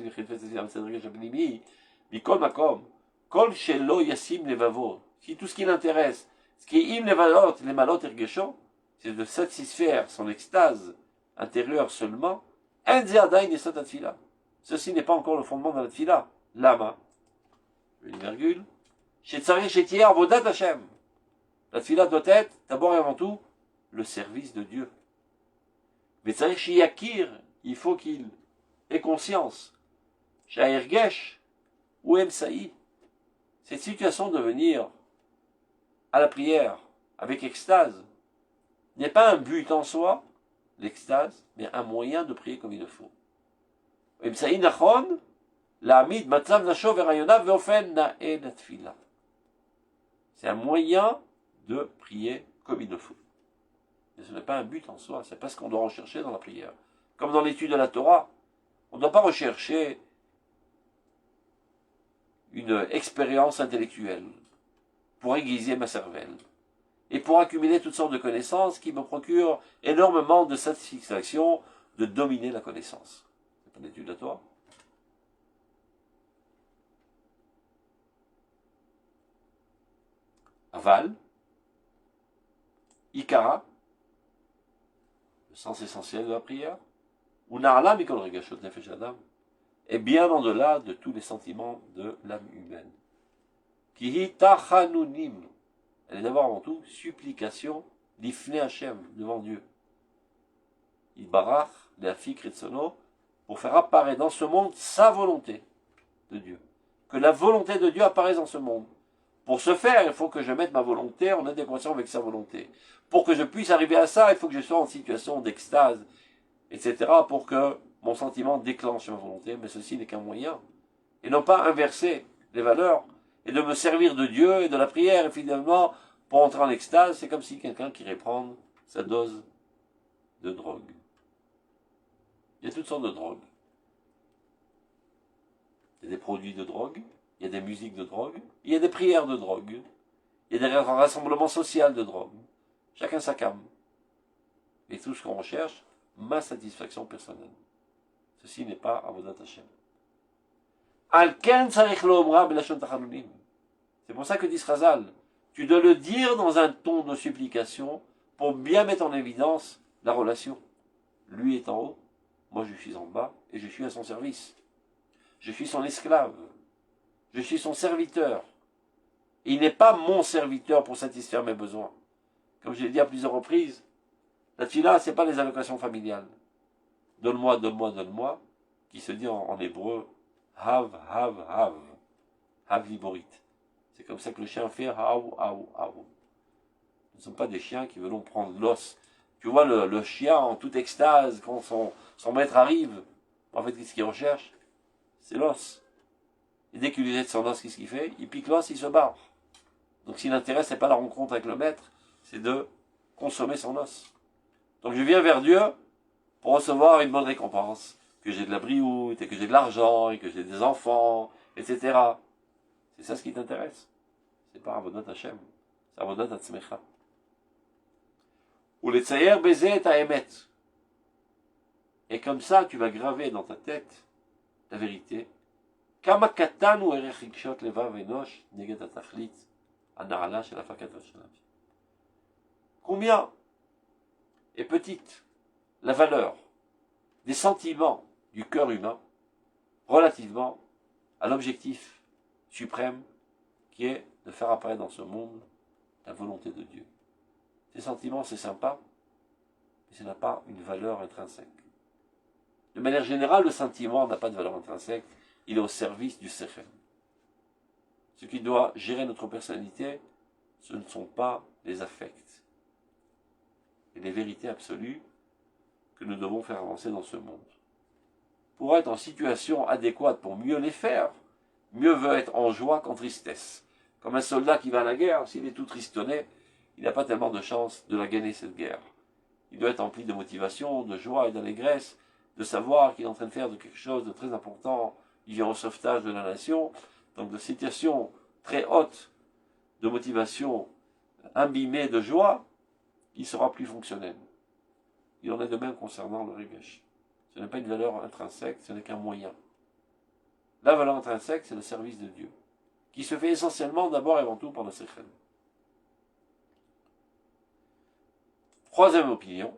mikol makom kol shelo yasim levavo. Si tout ce qui l'intéresse, ce qui est im levalot, les malot ergesho, c'est de satisfaire son extase intérieure seulement, en zeadain yesod atfila. Ceci n'est pas encore le fondement de la tfila. Lama, une virgule, shetzarech shetiye avodat Hashem. La tfila doit être, d'abord et avant tout, le service de Dieu. Mais tzarech sheyakir, il faut qu'il ait conscience. Sha'ergesh ou emsaï. Cette situation de venir à la prière avec extase n'est pas un but en soi, l'extase, mais un moyen de prier comme il le faut. Emsaï nachon, la'amid matzav nasho v'rayonav ve'ofen na'e latfila. C'est un moyen de prier comme il le faut. Mais ce n'est pas un but en soi, c'est pas ce qu'on doit rechercher dans la prière. Comme dans l'étude de la Torah, on ne doit pas rechercher une expérience intellectuelle pour aiguiser ma cervelle et pour accumuler toutes sortes de connaissances qui me procurent énormément de satisfaction de dominer la connaissance. On étudie la Torah. Aval, Ikara, le sens essentiel de la prière, ou Narla Mikol Regashot Nefesh Adam, est bien en-delà de tous les sentiments de l'âme humaine. Kihi Tachanunim, elle est d'abord avant tout supplication, l'Ifne Hashem, devant Dieu. Ibarach, l'Afik Ritsono, pour faire apparaître dans ce monde sa volonté de Dieu. Que la volonté de Dieu apparaisse dans ce monde. Pour ce faire, il faut que je mette ma volonté en adéquation avec sa volonté. Pour que je puisse arriver à ça, il faut que je sois en situation d'extase, etc., pour que mon sentiment déclenche ma volonté, mais ceci n'est qu'un moyen. Et non pas inverser les valeurs, et de me servir de Dieu et de la prière, et finalement, pour entrer en extase, c'est comme si quelqu'un qui irait prendre sa dose de drogue. Il y a toutes sortes de drogues. Il y a des produits de drogue, il y a des musiques de drogue, il y a des prières de drogue, il y a des rassemblements sociaux de drogue. Chacun sa cam. Et tout ce qu'on recherche, ma satisfaction personnelle. Ceci n'est pas Avodat Hashem. C'est pour ça que dit Razal, tu dois le dire dans un ton de supplication pour bien mettre en évidence la relation. Lui est en haut, moi je suis en bas et je suis à son service. Je suis son esclave. Je suis son serviteur. Et il n'est pas mon serviteur pour satisfaire mes besoins. Comme je l'ai dit à plusieurs reprises, la tfila, ce n'est pas les allocations familiales. Donne-moi, donne-moi, donne-moi, qui se dit en hébreu, hav, hav, hav. Hav liborit. C'est comme ça que le chien fait haou, haou, haou. Nous ne sommes pas des chiens qui veulent prendre l'os. Tu vois le chien en toute extase, quand son maître arrive, en fait, qu'est-ce qu'il recherche? C'est l'os. Et dès qu'il lui jette son os, qu'est-ce qu'il fait? Il pique l'os, il se barre. Donc si l'intérêt, ce n'est pas la rencontre avec le maître, c'est de consommer son os. Donc je viens vers Dieu pour recevoir une bonne récompense. Que j'ai de la brioute, et que j'ai de l'argent, et que j'ai des enfants, etc. C'est ça ce qui t'intéresse. C'est pas Avodat Hashem. C'est Avodat Atzmecha. Ou les tsayer baiser ta émet. Et comme ça, tu vas graver dans ta tête la vérité. Kama katan ou erechikshot levav enosh neget atachlit anarala shel afakat vashalav. Combien est petite la valeur des sentiments du cœur humain relativement à l'objectif suprême qui est de faire apparaître dans ce monde la volonté de Dieu. Ces sentiments, c'est sympa, mais ça n'a pas une valeur intrinsèque. De manière générale, le sentiment n'a pas de valeur intrinsèque, il est au service du sechel. Ce qui doit gérer notre personnalité, ce ne sont pas les affects et les vérités absolues que nous devons faire avancer dans ce monde. Pour être en situation adéquate pour mieux les faire, mieux veut être en joie qu'en tristesse. Comme un soldat qui va à la guerre, s'il est tout tristonné, il n'a pas tellement de chance de la gagner cette guerre. Il doit être empli de motivation, de joie et d'allégresse, de savoir qu'il est en train de faire de quelque chose de très important. Il vient au sauvetage de la nation, donc de situation très haute, de motivation imbibée de joie, il sera plus fonctionnel. Il en est de même concernant le regesh. Ce n'est pas une valeur intrinsèque, ce n'est qu'un moyen. La valeur intrinsèque, c'est le service de Dieu, qui se fait essentiellement d'abord et avant tout par le sechel. Troisième opinion.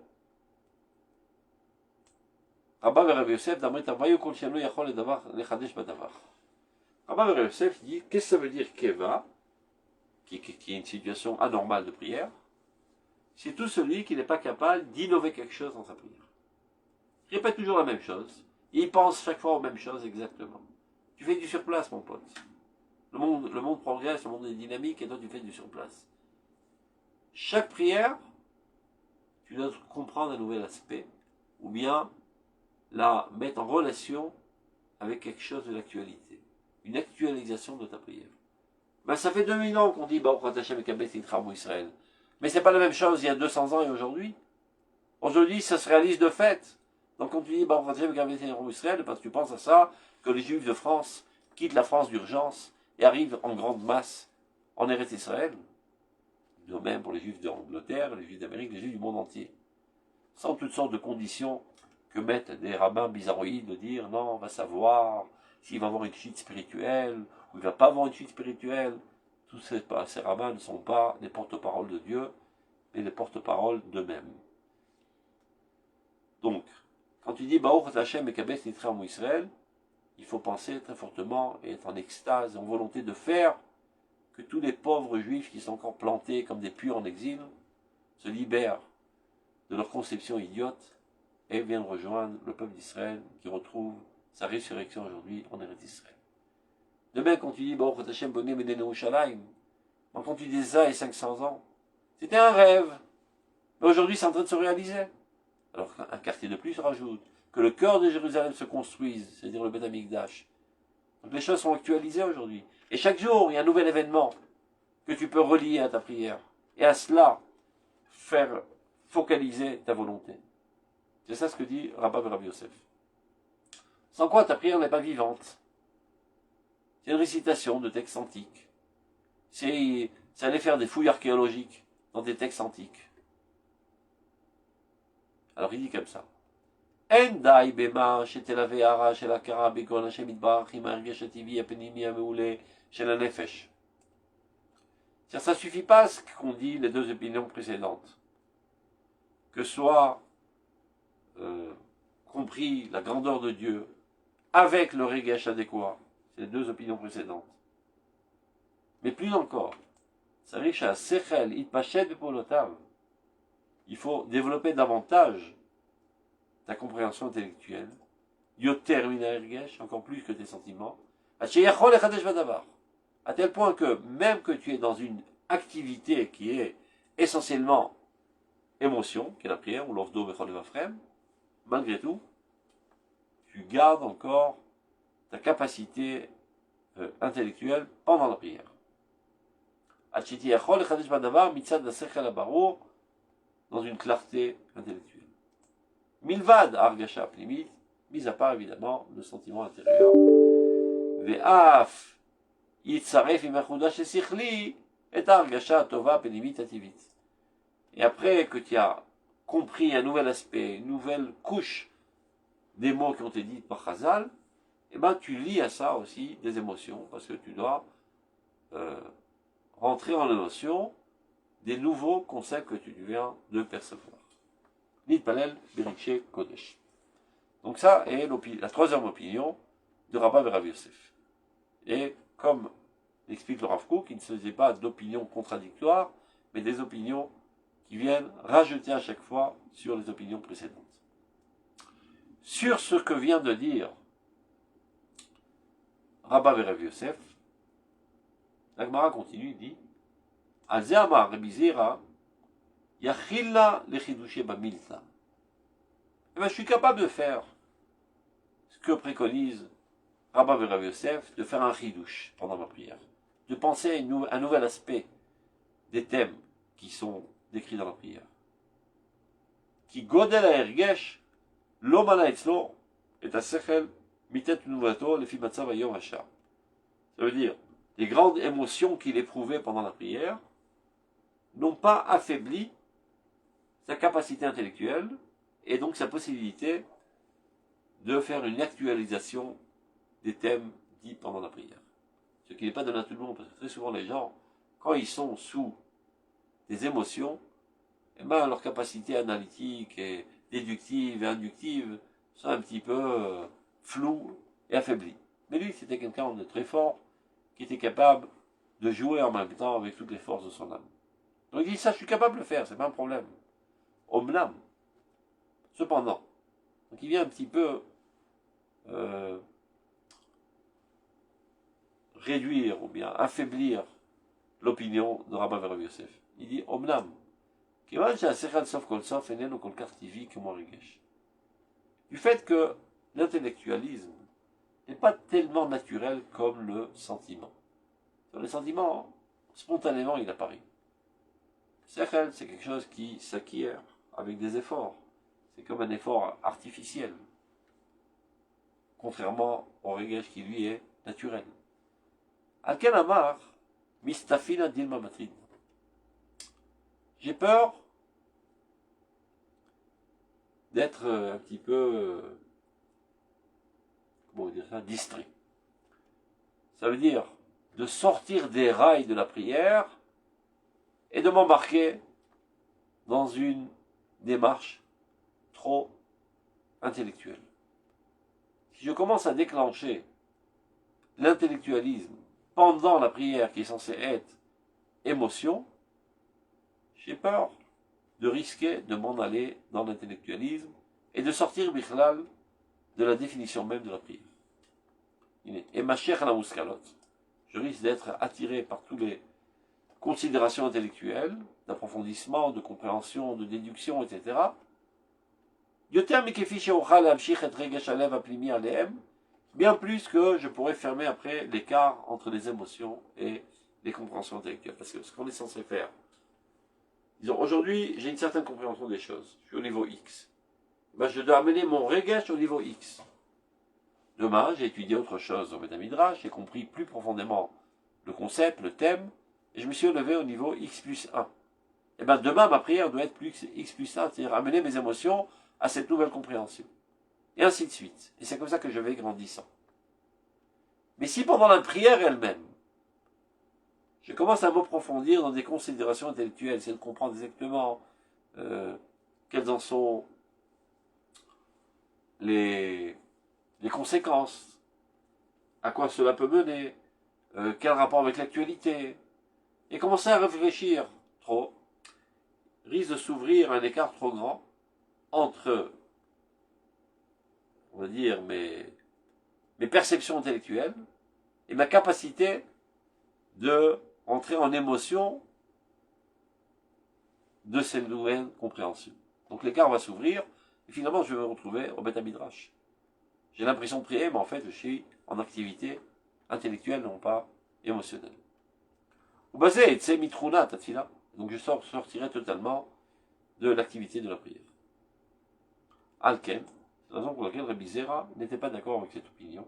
Rabba Rav Yosef d'Amrit Abayu Kol Shenu Yachol Lechadesh Badavar. Rabba Rav Yosef dit, qu'est-ce que ça veut dire Keva, qui est une situation anormale de prière? C'est tout celui qui n'est pas capable d'innover quelque chose dans sa prière. Il répète toujours la même chose, et il pense chaque fois aux mêmes choses exactement. Tu fais du surplace, mon pote. Le monde progresse, le monde est dynamique, et toi tu fais du surplace. Chaque prière, tu dois comprendre un nouvel aspect, ou bien la mettre en relation avec quelque chose de l'actualité. Une actualisation de ta prière. Ben, ça fait 2000 ans qu'on dit Baruch Hashem Ekabet Yitramu Israël. Mais c'est pas la même chose il y a 200 ans et aujourd'hui. Aujourd'hui, ça se réalise de fait. Donc quand tu dis Baruch Hashem Ekabet Yitramu Israël, parce que tu penses à ça, que les Juifs de France quittent la France d'urgence et arrivent en grande masse en Eretz Israël. De même pour les Juifs d'Angleterre, les Juifs d'Amérique, les Juifs du monde entier. Sans toutes sortes de conditions que mettent des rabbins bizarroïdes de dire non, on va savoir s'il va avoir une chute spirituelle ou il ne va pas avoir une chute spirituelle. Tous ces rabbins ne sont pas des porte-paroles de Dieu, mais des porte-paroles d'eux-mêmes. Donc, quand tu dis Baruch Hashem et Kabes Nitram Israël, il faut penser très fortement et être en extase, en volonté de faire que tous les pauvres juifs qui sont encore plantés comme des puits en exil se libèrent de leur conception idiote et viennent rejoindre le peuple d'Israël qui retrouve sa résurrection aujourd'hui en Eretz Israël. De même, quand tu dis Baruch Hashem Boné Medene Yerushalayim, quand tu dis ça il y a 500 ans, c'était un rêve. Mais aujourd'hui, c'est en train de se réaliser. Alors qu'un quartier de plus se rajoute, que le cœur de Jérusalem se construise, c'est-à-dire le Beth Amikdash. Donc les choses sont actualisées aujourd'hui. Et chaque jour, il y a un nouvel événement que tu peux relier à ta prière. Et à cela, faire focaliser ta volonté. C'est ça ce que dit Rabba Rabbi Yosef. Sans quoi ta prière n'est pas vivante. C'est une récitation de textes antiques. C'est aller faire des fouilles archéologiques dans des textes antiques. Alors il dit comme ça. En dai bema shetelavé ara shel akara bekol Hashem yitbarach im haregesh hativi hapenimi hameoulé shel hanefesh. Ça ne suffit pas ce qu'ont dit les deux opinions précédentes. Que soit compris la grandeur de Dieu avec le regesh adéquat. C'est les deux opinions précédentes. Mais plus encore, ça veut dire que sechel itpashet bepolotav. Il faut développer davantage ta compréhension intellectuelle, yoter min haregesh, encore plus que tes sentiments, à tel point que même que tu es dans une activité qui est essentiellement émotion, qui est la prière, ou l'ofdo bechol vafrem, malgré tout, tu gardes encore ta capacité intellectuelle pendant la prière. Dans une clarté intellectuelle. Milvad argasha plimit, mis à part évidemment le sentiment intérieur. Ve'af yitzaref imachudash esichli et argasha tova plimit ativit. Et après que tu as compris un nouvel aspect, une nouvelle couche des mots qui ont été dits par Chazal, eh ben tu lis à ça aussi des émotions, parce que tu dois rentrer en émotion des nouveaux concepts que tu viens de percevoir. Nitpalel Beriché Kodesh. Donc ça est la troisième opinion de Rabba Rabbi Yosef. Et comme l'explique le Rav Kook, il ne se faisait pas d'opinions contradictoires, mais des opinions qui viennent rajouter à chaque fois sur les opinions précédentes. Sur ce que vient de dire Rabba Rabbi Yosef, la Gemara continue, il dit Alze Amar Rabbi Zera Yachilla lechidushe bamilta. Eh bien, je suis capable de faire ce que préconise Rabba Rabbi Yosef, de faire un chidouche pendant ma prière, de penser à un nouvel aspect des thèmes qui sont décrits dans la prière. Qui godel haergesh lo mana etzlo et asechel mitet nuvato lefi matzav hayom hashar. Ça veut dire, les grandes émotions qu'il éprouvait pendant la prière n'ont pas affaibli sa capacité intellectuelle et donc sa possibilité de faire une actualisation des thèmes dits pendant la prière. Ce qui n'est pas donné à tout le monde, parce que très souvent les gens, quand ils sont sous des émotions, eh ben, leurs capacités analytiques et déductives et inductives sont un petit peu floues et affaiblies. Mais lui, c'était quelqu'un de très fort, qui était capable de jouer en même temps avec toutes les forces de son âme. Donc il dit ça, je suis capable de le faire, c'est pas un problème. Omnam. Cependant, donc il vient un petit peu réduire ou bien affaiblir l'opinion de Rabba Rabbi Yosef. Il dit Omnam. Du fait que l'intellectualisme n'est pas tellement naturel comme le sentiment. Le sentiment, spontanément, il apparaît. C'est quelque chose qui s'acquiert avec des efforts. C'est comme un effort artificiel. Contrairement au regesh qui lui est naturel. Alken Amar, mistafina dilma matrid. J'ai peur d'être un petit peu, comment dire ça, distrait. Ça veut dire de sortir des rails de la prière et de m'embarquer dans une démarche trop intellectuelle. Si je commence à déclencher l'intellectualisme pendant la prière qui est censée être émotion, j'ai peur de risquer de m'en aller dans l'intellectualisme et de sortir Bichlal de la définition même de la prière. Et ma chère la mouscalote, je risque d'être attiré par toutes les considérations intellectuelles, d'approfondissement, de compréhension, de déduction, etc. Bien plus que je pourrais fermer après l'écart entre les émotions et les compréhensions intellectuelles. Parce que ce qu'on est censé faire, disons, aujourd'hui, j'ai une certaine compréhension des choses, je suis au niveau X. Ben, je dois amener mon regesh au niveau X. Demain, j'ai étudié autre chose au Beth Midrash, j'ai compris plus profondément le concept, le thème, et je me suis élevé au niveau X plus 1. Et bien demain, ma prière doit être plus X plus 1, c'est-à-dire amener mes émotions à cette nouvelle compréhension. Et ainsi de suite. Et c'est comme ça que je vais grandissant. Mais si pendant la prière elle-même, je commence à m'approfondir dans des considérations intellectuelles, c'est de comprendre exactement quelles en sont les conséquences, à quoi cela peut mener, quel rapport avec l'actualité, et commencer à réfléchir trop, risque de s'ouvrir un écart trop grand entre, on va dire, mes perceptions intellectuelles et ma capacité de entrer en émotion de cette nouvelle compréhension. Donc l'écart va s'ouvrir, et finalement je vais me retrouver au Beth Midrash. J'ai l'impression de prier, mais en fait je suis en activité intellectuelle, non pas émotionnelle. Ou basé, c'est mitrouna tatfila. Donc je sortirai totalement de l'activité de la prière. Alken, c'est la raison pour laquelle Rabbi Zera n'était pas d'accord avec cette opinion.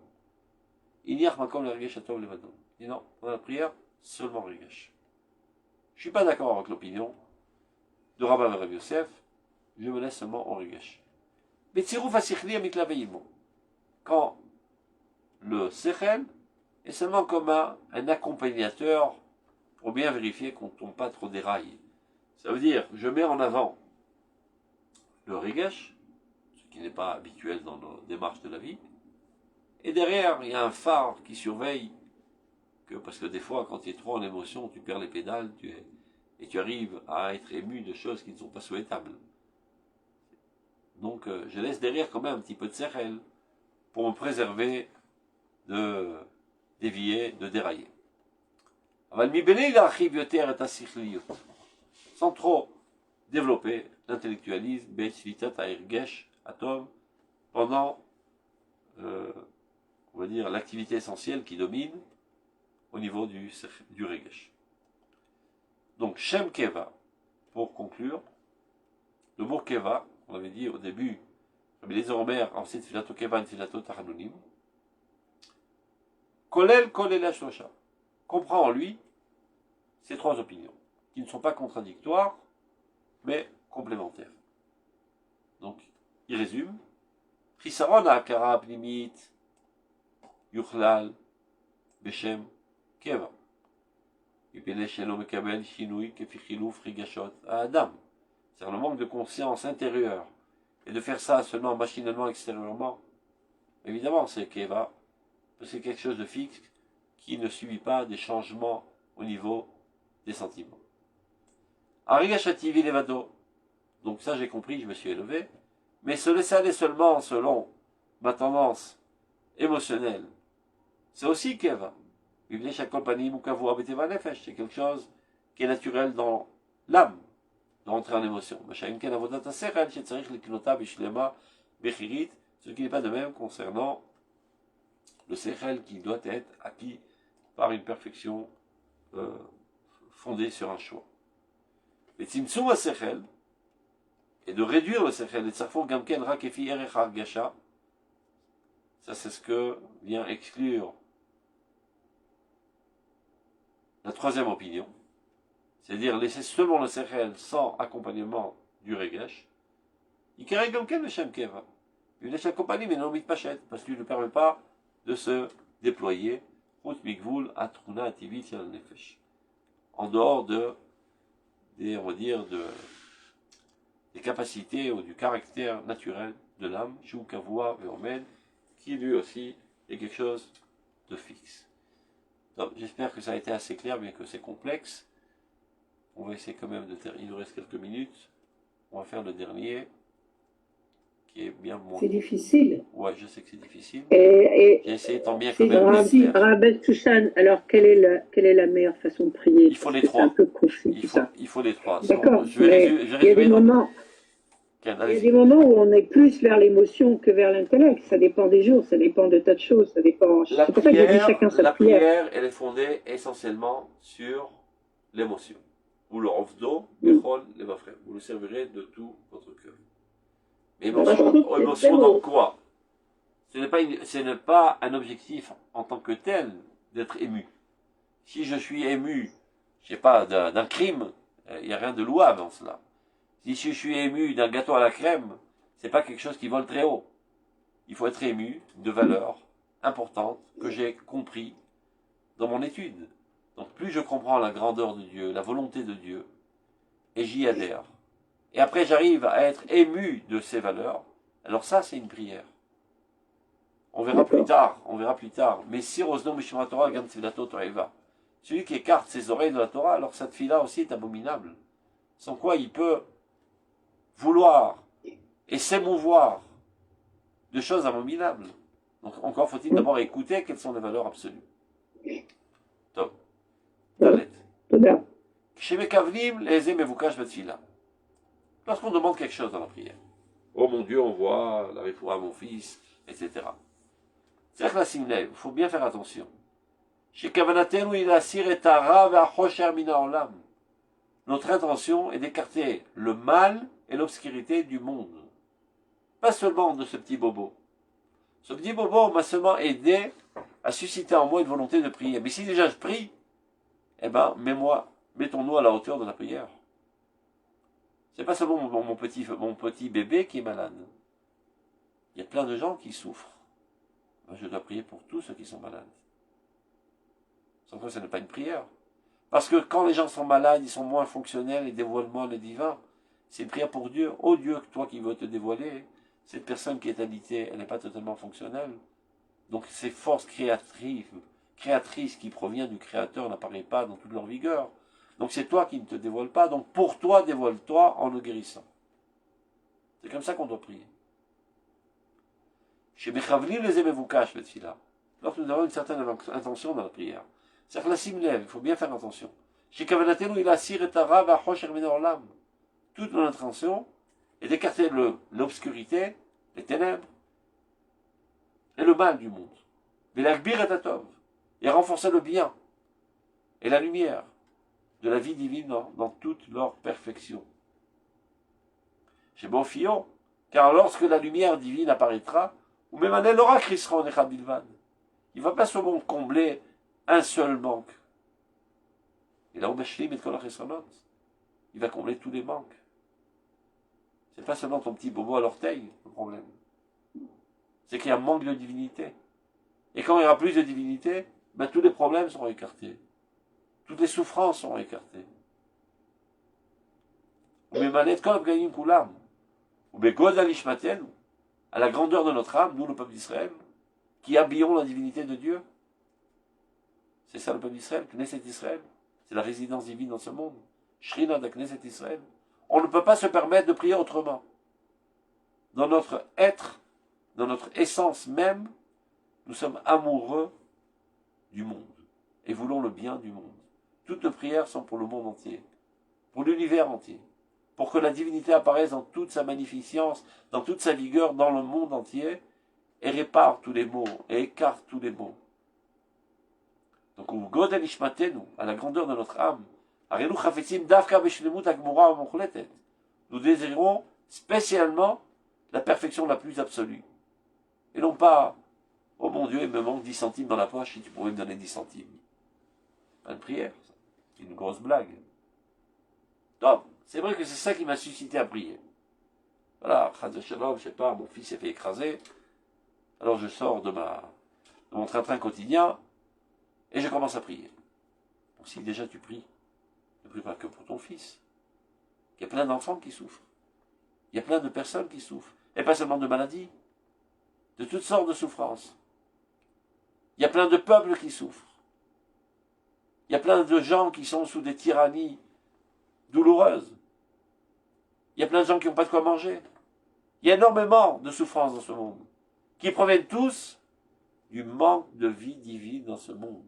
Il y a makom le regesh atov levado. Il dit non, dans la prière, seulement regesh. Je ne suis pas d'accord avec l'opinion de Rabbi Rabbi Yosef, je me laisse seulement en regesh. Mais tsirouf asichli amiklaveilmo. Quand le sechel est seulement comme un accompagnateur pour bien vérifier qu'on ne tombe pas trop des rails. Ça veut dire, je mets en avant le regesh, ce qui n'est pas habituel dans nos démarches de la vie, et derrière, il y a un phare qui surveille, parce que des fois, quand tu es trop en émotion, tu perds les pédales, et tu arrives à être ému de choses qui ne sont pas souhaitables. Donc, je laisse derrière quand même un petit peu de sechel pour me préserver de dévier, de dérailler. Sans trop développer l'intellectualisme, pendant, on va dire, l'activité essentielle qui domine au niveau du regesh. Donc, Shem Keva, pour conclure, le mot Keva, on avait dit au début, Rabbi Eliezer Omer, ensuite Filato Keva, Filato Tachanunim, Kolel Kolel Ashlosha, comprend en lui ces trois opinions, qui ne sont pas contradictoires, mais complémentaires. Donc, il résume, Chisaron Akara Pnimit, Yuchlal, Beshem, Keva. C'est-à-dire le manque de conscience intérieure et de faire ça seulement machinalement, extérieurement, évidemment c'est Keva, parce que c'est quelque chose de fixe qui ne subit pas des changements au niveau des sentiments. Arigashativi levado, donc ça j'ai compris, je me suis élevé, mais se laisser aller seulement selon ma tendance émotionnelle, c'est aussi Keva. C'est quelque chose qui est naturel dans l'âme, d'entrer en émotion. Ce qui n'est pas de même concernant le sechel qui doit être acquis par une perfection fondée sur un choix. Et tzimtzum sechel, et de réduire le sechel, et tzarfo gamken rakefi erech hargasha, ça c'est ce que vient exclure la troisième opinion, c'est-à-dire laisser seulement le sechel sans accompagnement du regesh, Ikere Gamken Veshem Keva. Il laisse accompagner, mais non mit pachette, parce qu'il ne permet pas de se déployer. En dehors on va dire, des capacités ou du caractère naturel de l'âme, Shu Kavua Veomed, qui lui aussi est quelque chose de fixe. J'espère que ça a été assez clair, bien que c'est complexe. On va essayer quand même de terminer. Il nous reste quelques minutes. On va faire le dernier, qui est bien moins. C'est difficile. Ouais, je sais que c'est difficile. J'ai essayé tant bien que même de faire. Rabbi Tushan, alors quelle est la meilleure façon de prier? Il faut les trois. Un peu confus, il faut les trois. D'accord. Il y a des moments. Il y a des moments où on est plus vers l'émotion que vers l'intellect. Ça dépend des jours, ça dépend de tas de choses, ça dépend. C'est pour ça que je dis chacun sa prière. La prière, elle est fondée essentiellement sur l'émotion. Vous le rovdo, vous le servirez de tout votre cœur. Émotion dans quoi? Ce n'est pas un objectif en tant que tel d'être ému. Si je suis ému, je sais pas, d'un crime, il n'y a rien de louable en cela. Si je suis ému d'un gâteau à la crème, c'est pas quelque chose qui vole très haut. Il faut être ému de valeurs importantes que j'ai compris dans mon étude. Donc plus je comprends la grandeur de Dieu, la volonté de Dieu, et j'y adhère. Et après j'arrive à être ému de ces valeurs, alors ça c'est une prière. On verra plus tard. Mais si Rosno Mishma Torah Gam Tfilato Toreva, celui qui écarte ses oreilles de la Torah, alors cette fille-là aussi est abominable. Sans quoi il peut vouloir et s'émouvoir de choses abominables. Donc encore faut-il d'abord écouter quelles sont les valeurs absolues. Top. Dalet. Lorsqu'on demande quelque chose dans la prière. Oh mon Dieu, on voit la réforme à mon fils, etc. C'est-à-dire que la simlev, il faut bien faire attention. Notre intention est d'écarter le mal et l'obscurité du monde. Pas seulement de ce petit bobo. Ce petit bobo m'a seulement aidé à susciter en moi une volonté de prier. Mais si déjà je prie, eh ben, mettons-nous à la hauteur de la prière. C'est pas seulement mon petit bébé qui est malade. Il y a plein de gens qui souffrent. Ben, je dois prier pour tous ceux qui sont malades. Sans quoi ce n'est pas une prière. Parce que quand les gens sont malades, ils sont moins fonctionnels et dévoilent moins le divin. C'est une prière pour Dieu. Oh Dieu, toi qui veux te dévoiler, cette personne qui est habitée, elle n'est pas totalement fonctionnelle. Donc ces forces créatrices qui proviennent du Créateur n'apparaissent pas dans toute leur vigueur. Donc c'est toi qui ne te dévoile pas. Donc pour toi, dévoile-toi en le guérissant. C'est comme ça qu'on doit prier. Chez Mechavli les Emevukash, lorsque nous avons une certaine intention dans la prière. C'est-à-dire que la simlev, il faut bien faire attention. Chez Kavanatenu, il a siretara v'achosh erminorlam. Toute notre intention est d'écarter l'obscurité, les ténèbres et le mal du monde. Mais l'akbir et atov, et renforcer le bien et la lumière de la vie divine dans toute leur perfection. Chez Bonfillon, car lorsque la lumière divine apparaîtra, ou même un aura Chrisran et Chabilvan, il ne va pas seulement combler un seul manque. Et là, il va combler tous les manques. C'est pas seulement ton petit bobo à l'orteil, le problème. C'est qu'il y a un manque de divinité. Et quand il y aura plus de divinité, ben, tous les problèmes seront écartés. Toutes les souffrances seront écartées. À la grandeur de notre âme, nous, le peuple d'Israël, qui habillons la divinité de Dieu. C'est ça le peuple d'Israël, Knesset Israël. C'est la résidence divine dans ce monde. Shrina de Knesset Israël. On ne peut pas se permettre de prier autrement. Dans notre être, dans notre essence même, nous sommes amoureux du monde et voulons le bien du monde. Toutes nos prières sont pour le monde entier, pour l'univers entier, pour que la divinité apparaisse dans toute sa magnificence, dans toute sa vigueur, dans le monde entier, et répare tous les maux, et écarte tous les maux. Donc, à la grandeur de notre âme, nous désirons spécialement la perfection la plus absolue. Et non pas, oh mon Dieu, il me manque 10 centimes dans la poche, si tu pourrais me donner 10 centimes. Pas de prière, c'est une grosse blague. Donc, c'est vrai que c'est ça qui m'a suscité à prier. voilà, Chaz Shalom, je sais pas, mon fils s'est fait écraser, alors je sors de mon train-train quotidien, et je commence à prier. Donc si déjà tu pries, ne prie pas que pour ton fils. Il y a plein d'enfants qui souffrent. Il y a plein de personnes qui souffrent. Et pas seulement de maladies, de toutes sortes de souffrances. Il y a plein de peuples qui souffrent. Il y a plein de gens qui sont sous des tyrannies douloureuses. Il y a plein de gens qui n'ont pas de quoi manger. Il y a énormément de souffrances dans ce monde, qui proviennent tous du manque de vie divine dans ce monde.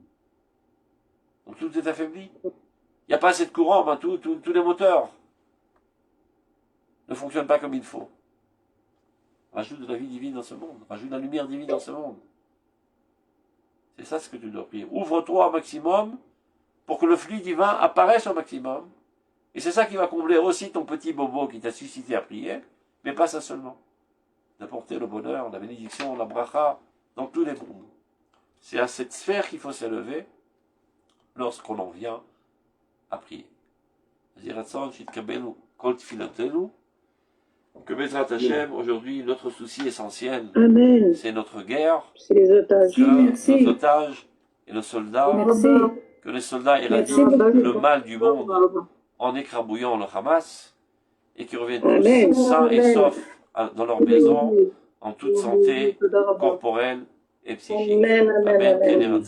Donc tout est affaibli. Il n'y a pas assez de courant, ben tous les moteurs ne fonctionnent pas comme il faut. Rajoute de la vie divine dans ce monde, rajoute de la lumière divine dans ce monde. C'est ça ce que tu dois prier. Ouvre-toi au maximum pour que le flux divin apparaisse au maximum. Et c'est ça qui va combler aussi ton petit bobo qui t'a suscité à prier, mais pas ça seulement. D'apporter le bonheur, la bénédiction, la bracha dans tous les mondes. C'est à cette sphère qu'il faut s'élever lorsqu'on en vient à prier. Que Bezrat Hashem, aujourd'hui, notre souci essentiel, c'est notre guerre, c'est les otages. nos otages et nos soldats, que les soldats éradiquent le mal du monde en écrabouillant le Hamas, et qu'ils reviennent tous sains et saufs dans leur maison, en toute santé corporelle et psychique. Amen. Amen.